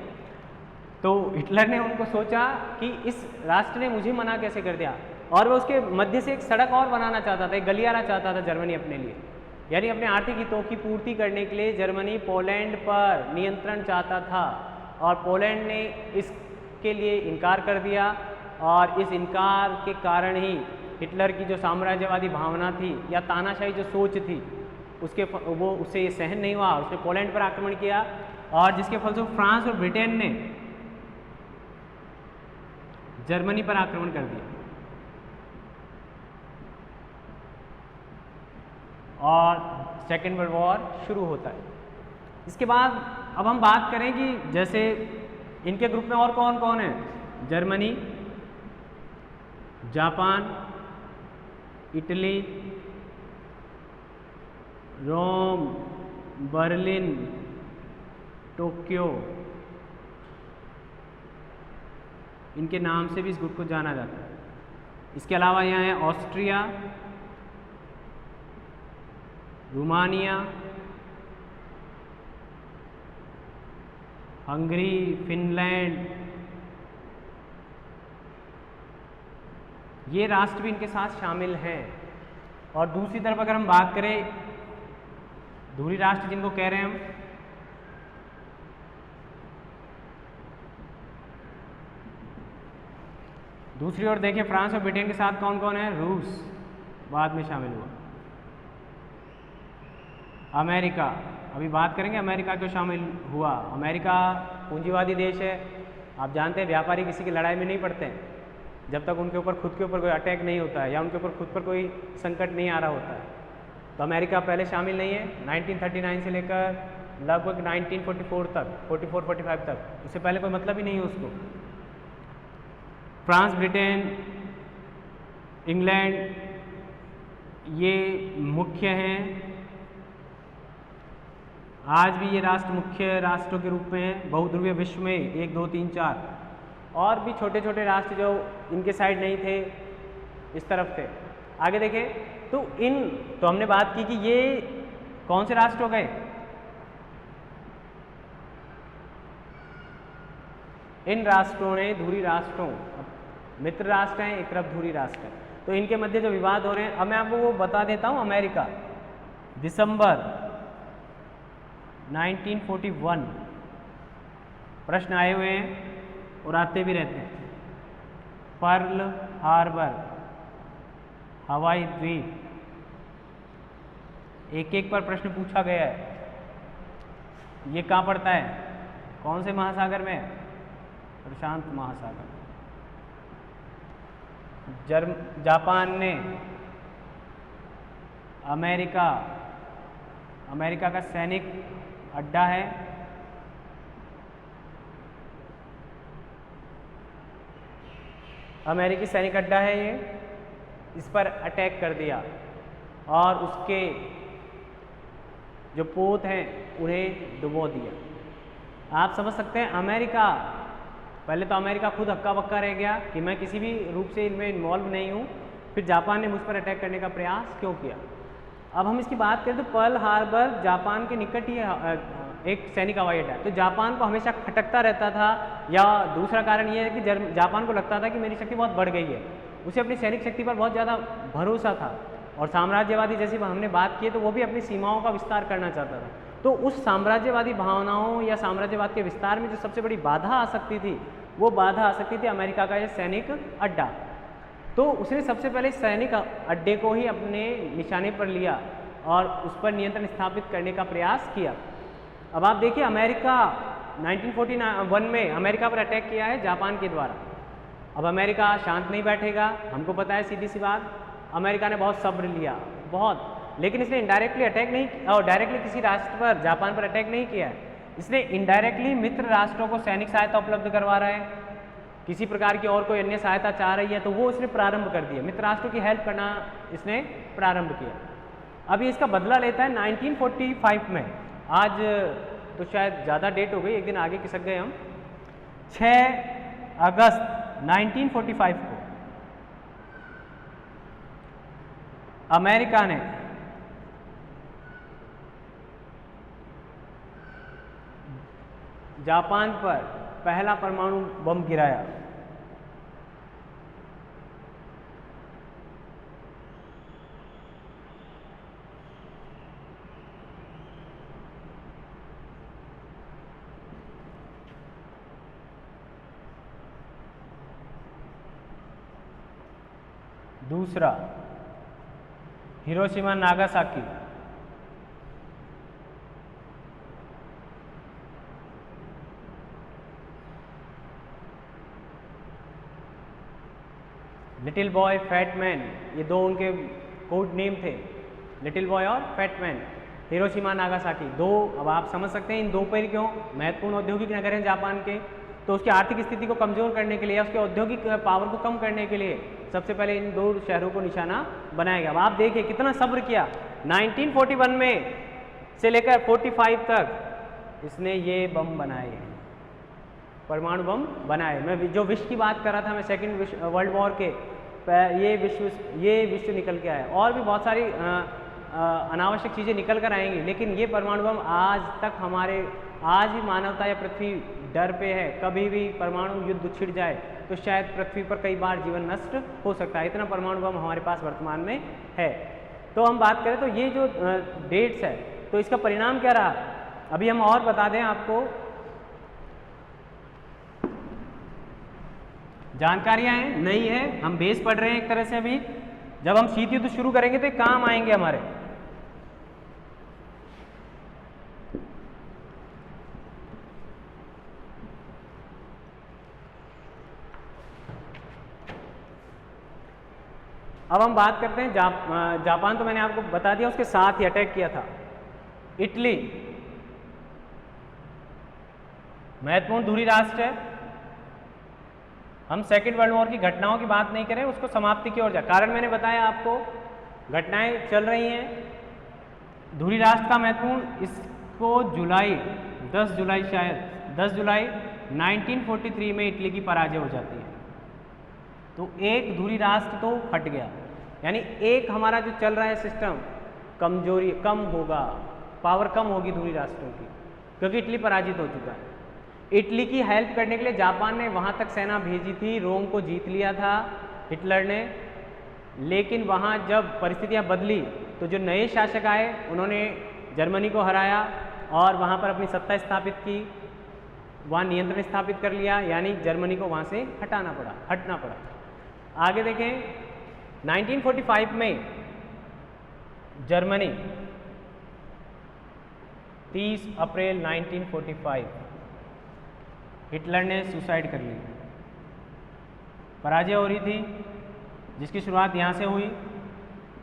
तो हिटलर ने उनको सोचा कि इस राष्ट्र ने मुझे मना कैसे कर दिया, और वो उसके मध्य से एक सड़क और बनाना चाहता था, एक गलियारा चाहता था जर्मनी अपने लिए, यानी अपने आर्थिक हितों की पूर्ति करने के लिए जर्मनी पोलैंड पर नियंत्रण चाहता था, और पोलैंड ने इसके लिए इनकार कर दिया। और इस इनकार के कारण ही हिटलर की जो साम्राज्यवादी भावना थी या तानाशाही जो सोच थी, उससे ये सहन नहीं हुआ, उसने पोलैंड पर आक्रमण किया, और जिसके फलस्वरूप फ्रांस और ब्रिटेन ने जर्मनी पर आक्रमण कर दिया। और सेकेंड वर्ल्ड वॉर शुरू होता है। इसके बाद अब हम बात करें कि जैसे इनके ग्रुप में और कौन कौन है, जर्मनी, जापान, इटली, रोम, बर्लिन, टोक्यो, इनके नाम से भी इस ग्रुप को जाना जाता है। इसके अलावा यहाँ है ऑस्ट्रिया, रोमानिया, हंगरी, फिनलैंड, ये राष्ट्र भी इनके साथ शामिल हैं। और दूसरी तरफ अगर हम बात करें धुरी राष्ट्र जिनको कह रहे हैं हम, दूसरी ओर देखिए फ्रांस और ब्रिटेन के साथ कौन कौन है, रूस बाद में शामिल हुआ, अमेरिका, अभी बात करेंगे अमेरिका क्यों शामिल हुआ। अमेरिका पूंजीवादी देश है, आप जानते हैं व्यापारी किसी की लड़ाई में नहीं पड़ते हैं जब तक उनके ऊपर खुद के ऊपर कोई अटैक नहीं होता है या उनके ऊपर खुद पर कोई संकट नहीं आ रहा होता है। तो अमेरिका पहले शामिल नहीं है, 1939 से लेकर लगभग 1944 तक, 44-45 तक, उससे पहले कोई मतलब ही नहीं है उसको। फ्रांस, ब्रिटेन, इंग्लैंड ये मुख्य हैं, आज भी ये राष्ट्र मुख्य राष्ट्रों के रूप में हैं बहुध्रुवीय विश्व में, 1, 2, 3, 4, और भी छोटे छोटे राष्ट्र जो इनके साइड नहीं थे, इस तरफ थे। आगे देखें तो हमने बात की कि ये कौन से राष्ट्र हो गए, इन राष्ट्रों ने, धुरी राष्ट्रों, मित्र राष्ट्र हैं, एक तरफ धुरी राष्ट्र है, तो इनके मध्य जो विवाद हो रहे हैं, अब मैं आपको वो बता देता हूँ। अमेरिका, दिसंबर 1941 प्रश्न आए हुए हैं और आते भी रहते हैं। पर्ल हार्बर, हवाई द्वीप, एक एक पर प्रश्न पूछा गया है। ये कहाँ पड़ता है, कौन से महासागर में? प्रशांत महासागर। जापान ने अमेरिका का सैनिक अड्डा है। अमेरिकी सैनिक अड्डा है ये, इस पर अटैक कर दिया और उसके जो पोत हैं उन्हें डुबो दिया। आप समझ सकते हैं अमेरिका, पहले तो अमेरिका खुद हक्का बक्का रह गया कि मैं किसी भी रूप से इनमें इन्वॉल्व नहीं हूँ, फिर जापान ने मुझ पर अटैक करने का प्रयास क्यों किया। अब हम इसकी बात करें तो पर्ल हार्बर जापान के निकट ही एक सैनिक हवाई अड्डा है, तो जापान को हमेशा खटकता रहता था, या दूसरा कारण ये है कि जापान को लगता था कि मेरी शक्ति बहुत बढ़ गई है, उसे अपनी सैनिक शक्ति पर बहुत ज़्यादा भरोसा था, और साम्राज्यवादी जैसी हमने बात की है तो वो भी अपनी सीमाओं का विस्तार करना चाहता था। तो उस साम्राज्यवादी भावनाओं या साम्राज्यवाद के विस्तार में जो सबसे बड़ी बाधा आ सकती थी, वो बाधा आ सकती थी अमेरिका का ये सैनिक अड्डा। तो उसने सबसे पहले सैनिक अड्डे को ही अपने निशाने पर लिया और उस पर नियंत्रण स्थापित करने का प्रयास किया। अब आप देखिए, अमेरिका 1941 में अमेरिका पर अटैक किया है जापान के द्वारा। अब अमेरिका शांत नहीं बैठेगा, हमको पता है सीधी सी बात। अमेरिका ने बहुत सब्र लिया, बहुत, लेकिन इसने इनडायरेक्टली अटैक नहीं और डायरेक्टली किसी राष्ट्र पर, जापान पर अटैक नहीं किया है। इसने इनडायरेक्टली मित्र राष्ट्रों को सैनिक सहायता उपलब्ध करवा रहा है, किसी प्रकार की और कोई अन्य सहायता चाह रही है तो वो इसने प्रारंभ कर दिया, मित्र राष्ट्रों की हेल्प करना इसने प्रारंभ किया। अभी इसका बदला लेता है 1945 में। आज तो शायद ज़्यादा डेट हो गई, एक दिन आगे खिसक गए हम। 6 अगस्त 1945 को अमेरिका ने जापान पर पहला परमाणु बम गिराया। दूसरा, Hiroshima Nagasaki. Little boy, fat man, ये दो उनके कोड नेम थे, लिटिल बॉय और फैट मैन। हिरोशिमा नागासाकी दो। अब आप समझ सकते हैं इन दो पर क्यों महत्वपूर्ण औद्योगिक नगर हैं जापान के, तो उसकी आर्थिक स्थिति को कमजोर करने के लिए या उसके औद्योगिक पावर को कम करने के लिए सबसे पहले इन दो शहरों को निशाना बनाया गया। अब आप देखिए कितना सब्र किया, 1941 में से लेकर 45 तक इसने ये बम बनाए, परमाणु बम बनाए। मैं जो विश्व की बात कर रहा था, मैं सेकेंड वर्ल्ड वॉर के, ये विश्व निकल के आया। और भी बहुत सारी अनावश्यक चीज़ें निकल कर आएंगी, लेकिन ये परमाणु बम आज तक आज भी मानवता या पृथ्वी डर पे है। कभी भी परमाणु युद्ध छिड़ जाए तो शायद पृथ्वी पर कई बार जीवन नष्ट हो सकता है, इतना परमाणु बम हमारे पास वर्तमान में है। तो हम बात करें तो ये जो डेट्स है, तो इसका परिणाम क्या रहा, अभी हम और बता दें आपको। जानकारियां हैं, नई है, हम बेस पढ़ रहे हैं एक तरह से। अभी जब हम शीत युद्ध शुरू करेंगे तो काम आएंगे हमारे। अब हम बात करते हैं जापान, तो मैंने आपको बता दिया, उसके साथ ही अटैक किया था इटली। महत्वपूर्ण धुरी राष्ट्र है। हम सेकेंड वर्ल्ड वॉर की घटनाओं की बात नहीं करें, उसको समाप्ति की ओर जाए। कारण मैंने बताया आपको, घटनाएं चल रही हैं। धुरी राष्ट्र का महत्वपूर्ण, इसको 10 जुलाई शायद 10 जुलाई 1943 में इटली की पराजय हो जाती है। तो एक धुरी राष्ट्र तो फट गया, यानी एक हमारा जो चल रहा है सिस्टम कमजोरी कम होगा, पावर कम होगी धुरी राष्ट्रों की, क्योंकि इटली पराजित हो चुका है। इटली की हेल्प करने के लिए जापान ने वहाँ तक सेना भेजी थी, रोम को जीत लिया था हिटलर ने। लेकिन वहाँ जब परिस्थितियाँ बदली तो जो नए शासक आए उन्होंने जर्मनी को हराया और वहाँ पर अपनी सत्ता स्थापित की, वहाँ नियंत्रण स्थापित कर लिया, यानी जर्मनी को वहाँ से हटना पड़ा। आगे देखें, 1945 में जर्मनी 30 अप्रैल 1945 हिटलर ने सुसाइड कर ली। पराजय हो रही थी जिसकी शुरुआत यहाँ से हुई।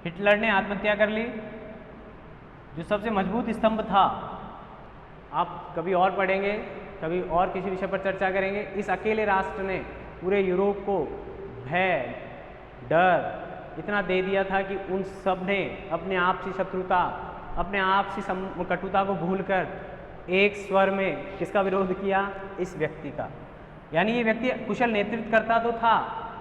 हिटलर ने आत्महत्या कर ली। जो सबसे मजबूत स्तंभ था, आप कभी और पढ़ेंगे, कभी और किसी विषय पर चर्चा करेंगे, इस अकेले राष्ट्र ने पूरे यूरोप को भय, डर इतना दे दिया था कि उन सब ने अपने आप से शत्रुता, अपने आप से कटुता को भूलकर एक स्वर में किसका विरोध किया? इस व्यक्ति का। यानी ये व्यक्ति कुशल नेतृत्व करता तो था,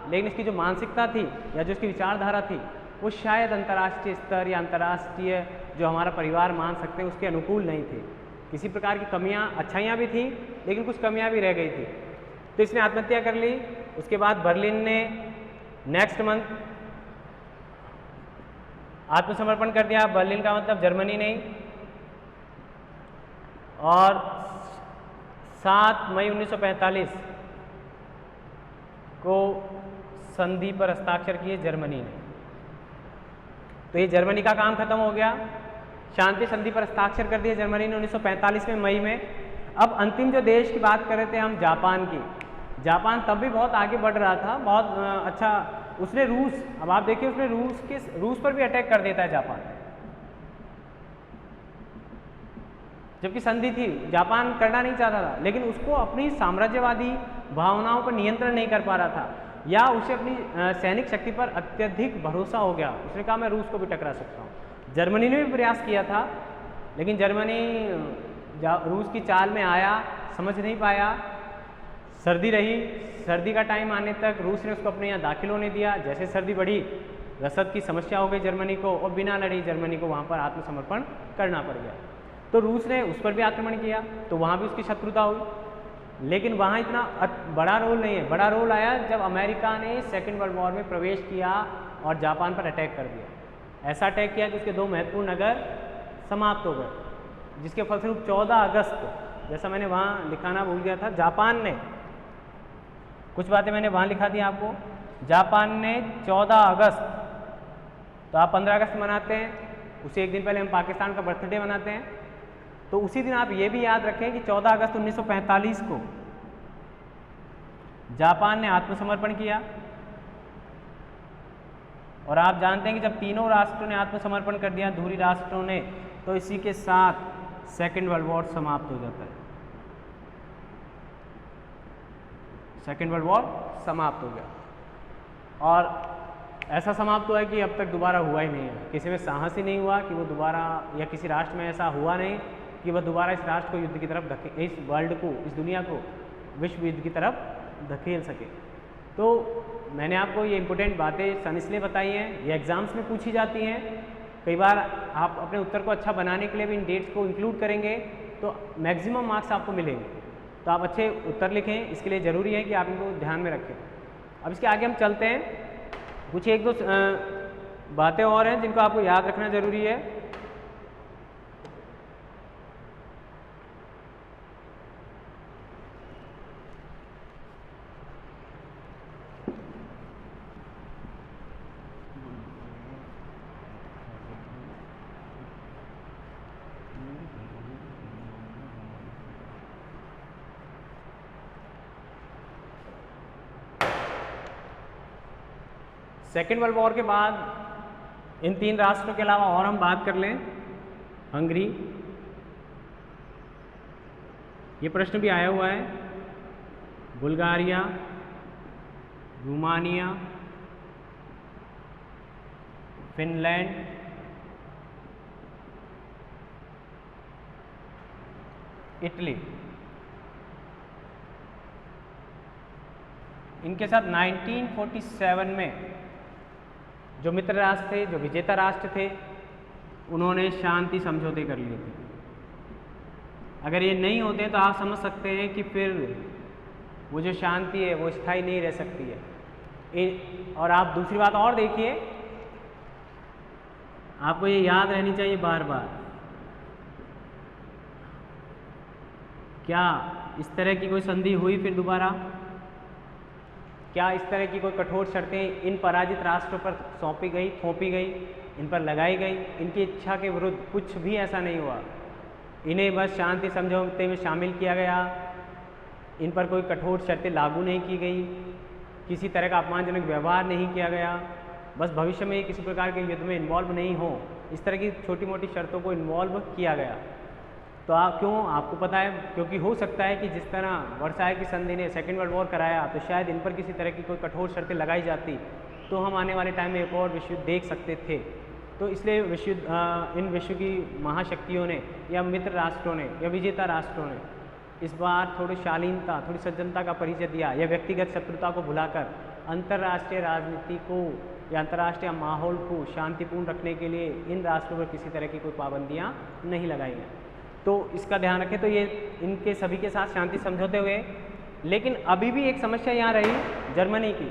लेकिन इसकी जो मानसिकता थी या जो इसकी विचारधारा थी वो शायद अंतर्राष्ट्रीय स्तर या अंतर्राष्ट्रीय जो हमारा परिवार मान सकते हैं उसके अनुकूल नहीं थे। किसी प्रकार की कमियां, अच्छाइयां भी थी, लेकिन कुछ कमियां भी रह गई थी। तो इसने आत्महत्या कर ली। उसके बाद बर्लिन ने नेक्स्ट मंथ आत्मसमर्पण कर दिया। बर्लिन का मतलब जर्मनी नहीं। और 7 मई 1945 को संधि पर हस्ताक्षर किए जर्मनी ने। तो ये जर्मनी का काम खत्म हो गया। शांति संधि पर हस्ताक्षर कर दिए जर्मनी ने 1945 में मई में। अब अंतिम जो देश की बात कर रहे थे हम, जापान की। जापान तब भी बहुत आगे बढ़ रहा था, बहुत अच्छा। उसने रूस, अब आप देखिए, उसने रूस पर भी अटैक कर देता है जापान। जबकि संधि थी, जापान करना नहीं चाहता था, लेकिन उसको अपनी साम्राज्यवादी भावनाओं पर नियंत्रण नहीं कर पा रहा था, या उसे अपनी सैनिक शक्ति पर अत्यधिक भरोसा हो गया। उसने कहा मैं रूस को भी टकरा सकता हूँ। जर्मनी ने भी प्रयास किया था, लेकिन जर्मनी रूस की चाल में आया, समझ नहीं पाया। सर्दी रही, सर्दी का टाइम आने तक रूस ने उसको अपने यहाँ दाखिल होने दिया। जैसे सर्दी बढ़ी, रसद की समस्या हो गई जर्मनी को, और बिना लड़ी जर्मनी को वहाँ पर आत्मसमर्पण करना पड़ गया। तो रूस ने उस पर भी आक्रमण किया, तो वहाँ भी उसकी शत्रुता हुई। लेकिन वहाँ इतना बड़ा रोल नहीं है। बड़ा रोल आया जब अमेरिका ने सेकेंड वर्ल्ड वॉर में प्रवेश किया और जापान पर अटैक कर दिया। ऐसा अटैक किया कि उसके 2 महत्वपूर्ण नगर समाप्त हो गए, जिसके फलस्वरूप 14 अगस्त, जैसा मैंने वहाँ लिखाना भूल गया था, जापान ने, कुछ बातें मैंने वहाँ लिखा दी आपको। जापान ने 14 अगस्त, तो आप 15 अगस्त मनाते हैं, उसे एक दिन पहले हम पाकिस्तान का बर्थडे मनाते हैं, तो उसी दिन आप ये भी याद रखें कि 14 अगस्त 1945 को जापान ने आत्मसमर्पण किया। और आप जानते हैं कि जब तीनों राष्ट्रों ने आत्मसमर्पण कर दिया, धुरी राष्ट्रों ने, तो इसी के साथ सेकेंड वर्ल्ड वॉर समाप्त हो जाता है। सेकेंड वर्ल्ड वॉर समाप्त हो गया। और ऐसा समाप्त हुआ है कि अब तक दोबारा हुआ ही नहीं है। किसी में साहस ही नहीं हुआ कि वो दोबारा, या किसी राष्ट्र में ऐसा हुआ नहीं कि वह दोबारा इस राष्ट्र को युद्ध की तरफ इस वर्ल्ड को, इस दुनिया को विश्व युद्ध की तरफ धकेल सके। तो मैंने आपको ये इंपॉर्टेंट बातें सन इसलिए बताई हैं, ये एग्जाम्स में पूछी जाती हैं। कई बार आप अपने उत्तर को अच्छा बनाने के लिए भी इन डेट्स को इंक्लूड करेंगे तो मैक्सिमम मार्क्स आपको मिलेंगे। तो आप अच्छे उत्तर लिखें, इसके लिए ज़रूरी है कि आप इनको ध्यान में रखें। अब इसके आगे हम चलते हैं। कुछ 1-2 बातें और हैं जिनको आपको याद रखना ज़रूरी है। सेकेंड वर्ल्ड वॉर के बाद इन 3 राष्ट्रों के अलावा और हम बात कर लें, हंगरी, ये प्रश्न भी आया हुआ है, बुल्गारिया, रोमानिया, फिनलैंड, इटली। इनके साथ 1947 में जो मित्र राष्ट्र थे, जो विजेता राष्ट्र थे, उन्होंने शांति समझौते कर लिए थे। अगर ये नहीं होते तो आप समझ सकते हैं कि फिर वो जो शांति है वो स्थायी नहीं रह सकती है। और आप दूसरी बात और देखिए, आपको ये याद रहनी चाहिए बार बार, क्या इस तरह की कोई संधि हुई फिर दोबारा? क्या इस तरह की कोई कठोर शर्तें इन पराजित राष्ट्रों पर सौंपी गई, थोपी गई, इन पर लगाई गई? इनकी इच्छा के विरुद्ध कुछ भी ऐसा नहीं हुआ। इन्हें बस शांति समझौते में शामिल किया गया, इन पर कोई कठोर शर्तें लागू नहीं की गई, किसी तरह का अपमानजनक व्यवहार नहीं किया गया, बस भविष्य में किसी प्रकार के युद्ध में इन्वॉल्व नहीं हो, इस तरह की छोटी मोटी शर्तों को इन्वॉल्व किया गया। तो क्यों? आपको पता है, क्योंकि हो सकता है कि जिस तरह वर्साय की संधि ने सेकेंड वर्ल्ड वॉर कराया, तो शायद इन पर किसी तरह की कोई कठोर शर्तें लगाई जाती तो हम आने वाले टाइम में एक और विश्व युद्ध देख सकते थे। तो इसलिए इन विश्व की महाशक्तियों ने या मित्र राष्ट्रों ने या विजेता राष्ट्रों ने इस बार थोड़ी शालीनता, थोड़ी सज्जनता का परिचय दिया, या व्यक्तिगत शत्रुता को भुलाकर अंतर्राष्ट्रीय राजनीति को या अंतर्राष्ट्रीय माहौल को शांतिपूर्ण रखने के लिए इन राष्ट्रों पर किसी तरह की कोई पाबंदियां नहीं लगाई गई। तो इसका ध्यान रखें। तो ये इनके सभी के साथ शांति समझौते हुए, लेकिन अभी भी एक समस्या यहाँ रही जर्मनी की।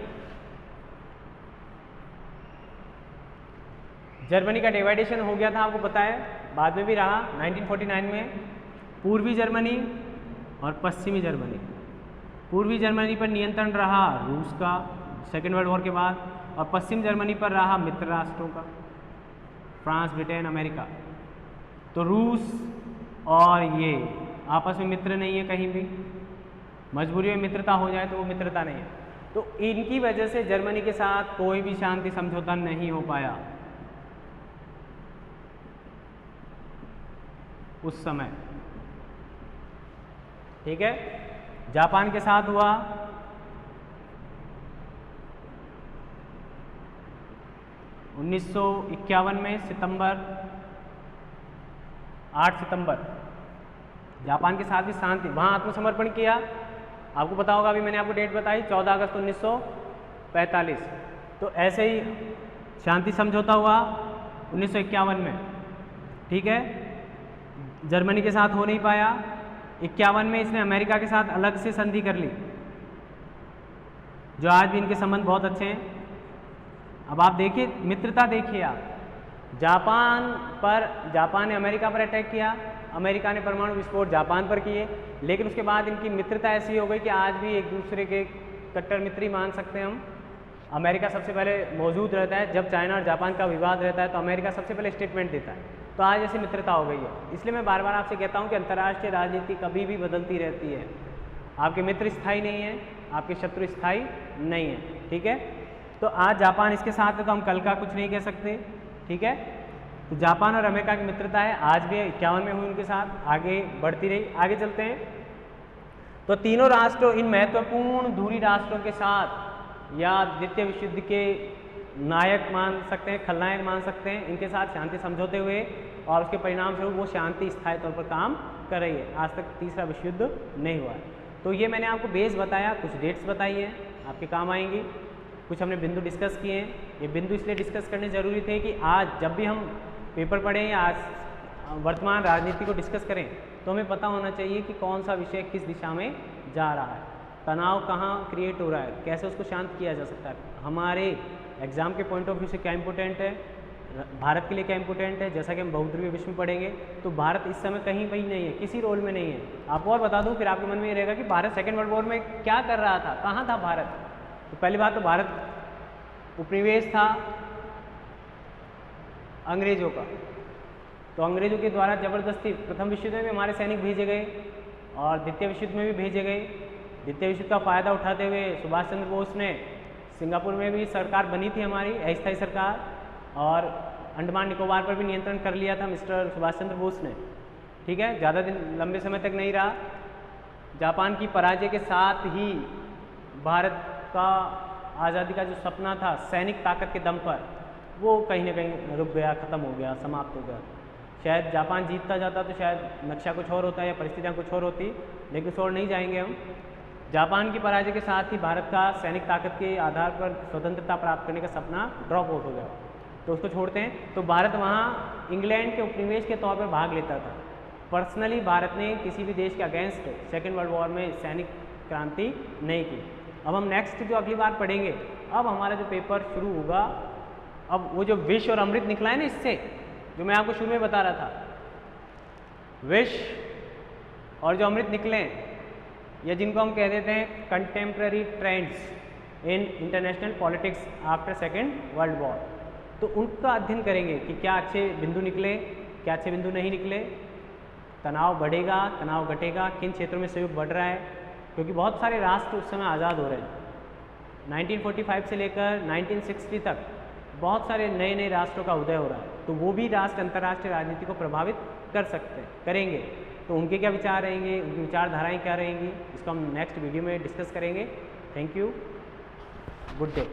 जर्मनी का डिवाइडेशन हो गया था, आपको पता है, बाद में भी रहा 1949 में। पूर्वी जर्मनी और पश्चिमी जर्मनी। पूर्वी जर्मनी पर नियंत्रण रहा रूस का सेकेंड वर्ल्ड वॉर के बाद, और पश्चिम जर्मनी पर रहा मित्र राष्ट्रों का, फ्रांस, ब्रिटेन, अमेरिका। तो रूस और ये आपस में मित्र नहीं है कहीं भी, मजबूरी में मित्रता हो जाए तो वो मित्रता नहीं है। तो इनकी वजह से जर्मनी के साथ कोई भी शांति समझौता नहीं हो पाया उस समय। ठीक है, जापान के साथ हुआ, (1951) में सितंबर 8 सितंबर जापान के साथ भी शांति, वहाँ आत्मसमर्पण किया। आपको पता होगा, अभी मैंने आपको डेट बताई 14 अगस्त 1945। तो ऐसे ही शांति समझौता हुआ 1951 में। ठीक है, जर्मनी के साथ हो नहीं पाया। 51 में इसने अमेरिका के साथ अलग से संधि कर ली, जो आज भी इनके संबंध बहुत अच्छे हैं। अब आप देखिए, मित्रता देखिए आप, जापान ने अमेरिका पर अटैक किया, अमेरिका ने परमाणु विस्फोट जापान पर किए, लेकिन उसके बाद इनकी मित्रता ऐसी हो गई कि आज भी एक दूसरे के कट्टर मित्र ही मान सकते हैं हम। अमेरिका सबसे पहले मौजूद रहता है, जब चाइना और जापान का विवाद रहता है तो अमेरिका सबसे पहले स्टेटमेंट देता है। तो आज ऐसी मित्रता हो गई है। इसलिए मैं बार बार आपसे कहता हूँ कि अंतर्राष्ट्रीय राजनीति कभी भी बदलती रहती है। आपके मित्र स्थायी नहीं है, आपके शत्रु स्थायी नहीं है। ठीक है, तो आज जापान इसके साथ है तो हम कल का कुछ नहीं कह सकते। ठीक है, तो जापान और अमेरिका की मित्रता है, आज भी 51 में हुई उनके साथ, आगे बढ़ती रही। आगे चलते हैं। तो तीनों राष्ट्रों, इन महत्वपूर्ण धुरी राष्ट्रों के साथ, या द्वितीय विश्व युद्ध के नायक मान सकते हैं, खलनायक मान सकते हैं, इनके साथ शांति समझौते हुए, और उसके परिणाम स्वरूप वो शांति स्थायी तौर पर काम कर रही है। आज तक तीसरा विश्व युद्ध नहीं हुआ है। तो ये मैंने आपको बेस बताया, कुछ डेट्स बताई हैं, आपके काम आएंगी। कुछ हमने बिंदु डिस्कस किए हैं। ये बिंदु इसलिए डिस्कस करने ज़रूरी थे कि आज जब भी हम पेपर पढ़ें या आज वर्तमान राजनीति को डिस्कस करें तो हमें पता होना चाहिए कि कौन सा विषय किस दिशा में जा रहा है, तनाव कहाँ क्रिएट हो रहा है, कैसे उसको शांत किया जा सकता है, हमारे एग्जाम के पॉइंट ऑफ व्यू से क्या इंपॉर्टेंट है, भारत के लिए क्या इंपॉर्टेंट है। जैसा कि हम बहुध्रुवीय विश्व में पढ़ेंगे तो भारत इस समय कहीं भी नहीं है, किसी रोल में नहीं है। आपको और बता दूं, फिर आपके मन में ये रहेगा कि भारत सेकेंड वर्ल्ड वॉर में क्या कर रहा था, कहाँ था भारत। तो पहली बात तो भारत उपनिवेश था अंग्रेजों का, तो अंग्रेजों के द्वारा जबरदस्ती प्रथम विश्व युद्ध में भी हमारे सैनिक भेजे गए और द्वितीय विश्व युद्ध में भी भेजे गए। द्वितीय विश्व युद्ध का फ़ायदा उठाते हुए सुभाष चंद्र बोस ने, सिंगापुर में भी सरकार बनी थी हमारी अस्थायी सरकार, और अंडमान निकोबार पर भी नियंत्रण कर लिया था मिस्टर सुभाष चंद्र बोस ने। ठीक है, ज़्यादा दिन लंबे समय तक नहीं रहा। जापान की पराजय के साथ ही भारत का आज़ादी का जो सपना था सैनिक ताकत के दम पर, वो कहीं ना कहीं रुक गया, ख़त्म हो गया, समाप्त हो गया। शायद जापान जीतता जाता तो शायद नक्शा कुछ और होता या परिस्थितियाँ कुछ और होती, लेकिन छोड़ नहीं जाएंगे हम। जापान की पराजय के साथ ही भारत का सैनिक ताकत के आधार पर स्वतंत्रता प्राप्त करने का सपना ड्रॉप आउट हो गया, तो उसको छोड़ते हैं। तो भारत वहाँ इंग्लैंड के उपनिवेश के तौर पर भाग लेता था, पर्सनली भारत ने किसी भी देश के अगेंस्ट सेकेंड वर्ल्ड वॉर में सैनिक क्रांति नहीं की। अब हम नेक्स्ट जो अगली बार पढ़ेंगे, अब हमारा जो पेपर शुरू होगा, अब वो जो विष और अमृत निकला है ना इससे, जो मैं आपको शुरू में बता रहा था, विष और जो अमृत निकले या जिनको हम कह देते हैं contemporary trends in international politics after second world war, तो उनका अध्ययन करेंगे कि क्या अच्छे बिंदु निकले, क्या अच्छे बिंदु नहीं निकले, तनाव बढ़ेगा, तनाव घटेगा, किन क्षेत्रों में सहयोग बढ़ रहा है, क्योंकि बहुत सारे राष्ट्र उस समय आज़ाद हो रहे हैं। 1945 से लेकर 1960 तक बहुत सारे नए नए राष्ट्रों का उदय हो रहा है, तो वो भी राष्ट्र अंतर्राष्ट्रीय राजनीति को प्रभावित करेंगे। तो उनके क्या विचार रहेंगे, उनकी विचारधाराएं क्या रहेंगी, इसको हम नेक्स्ट वीडियो में डिस्कस करेंगे। Thank you, good day.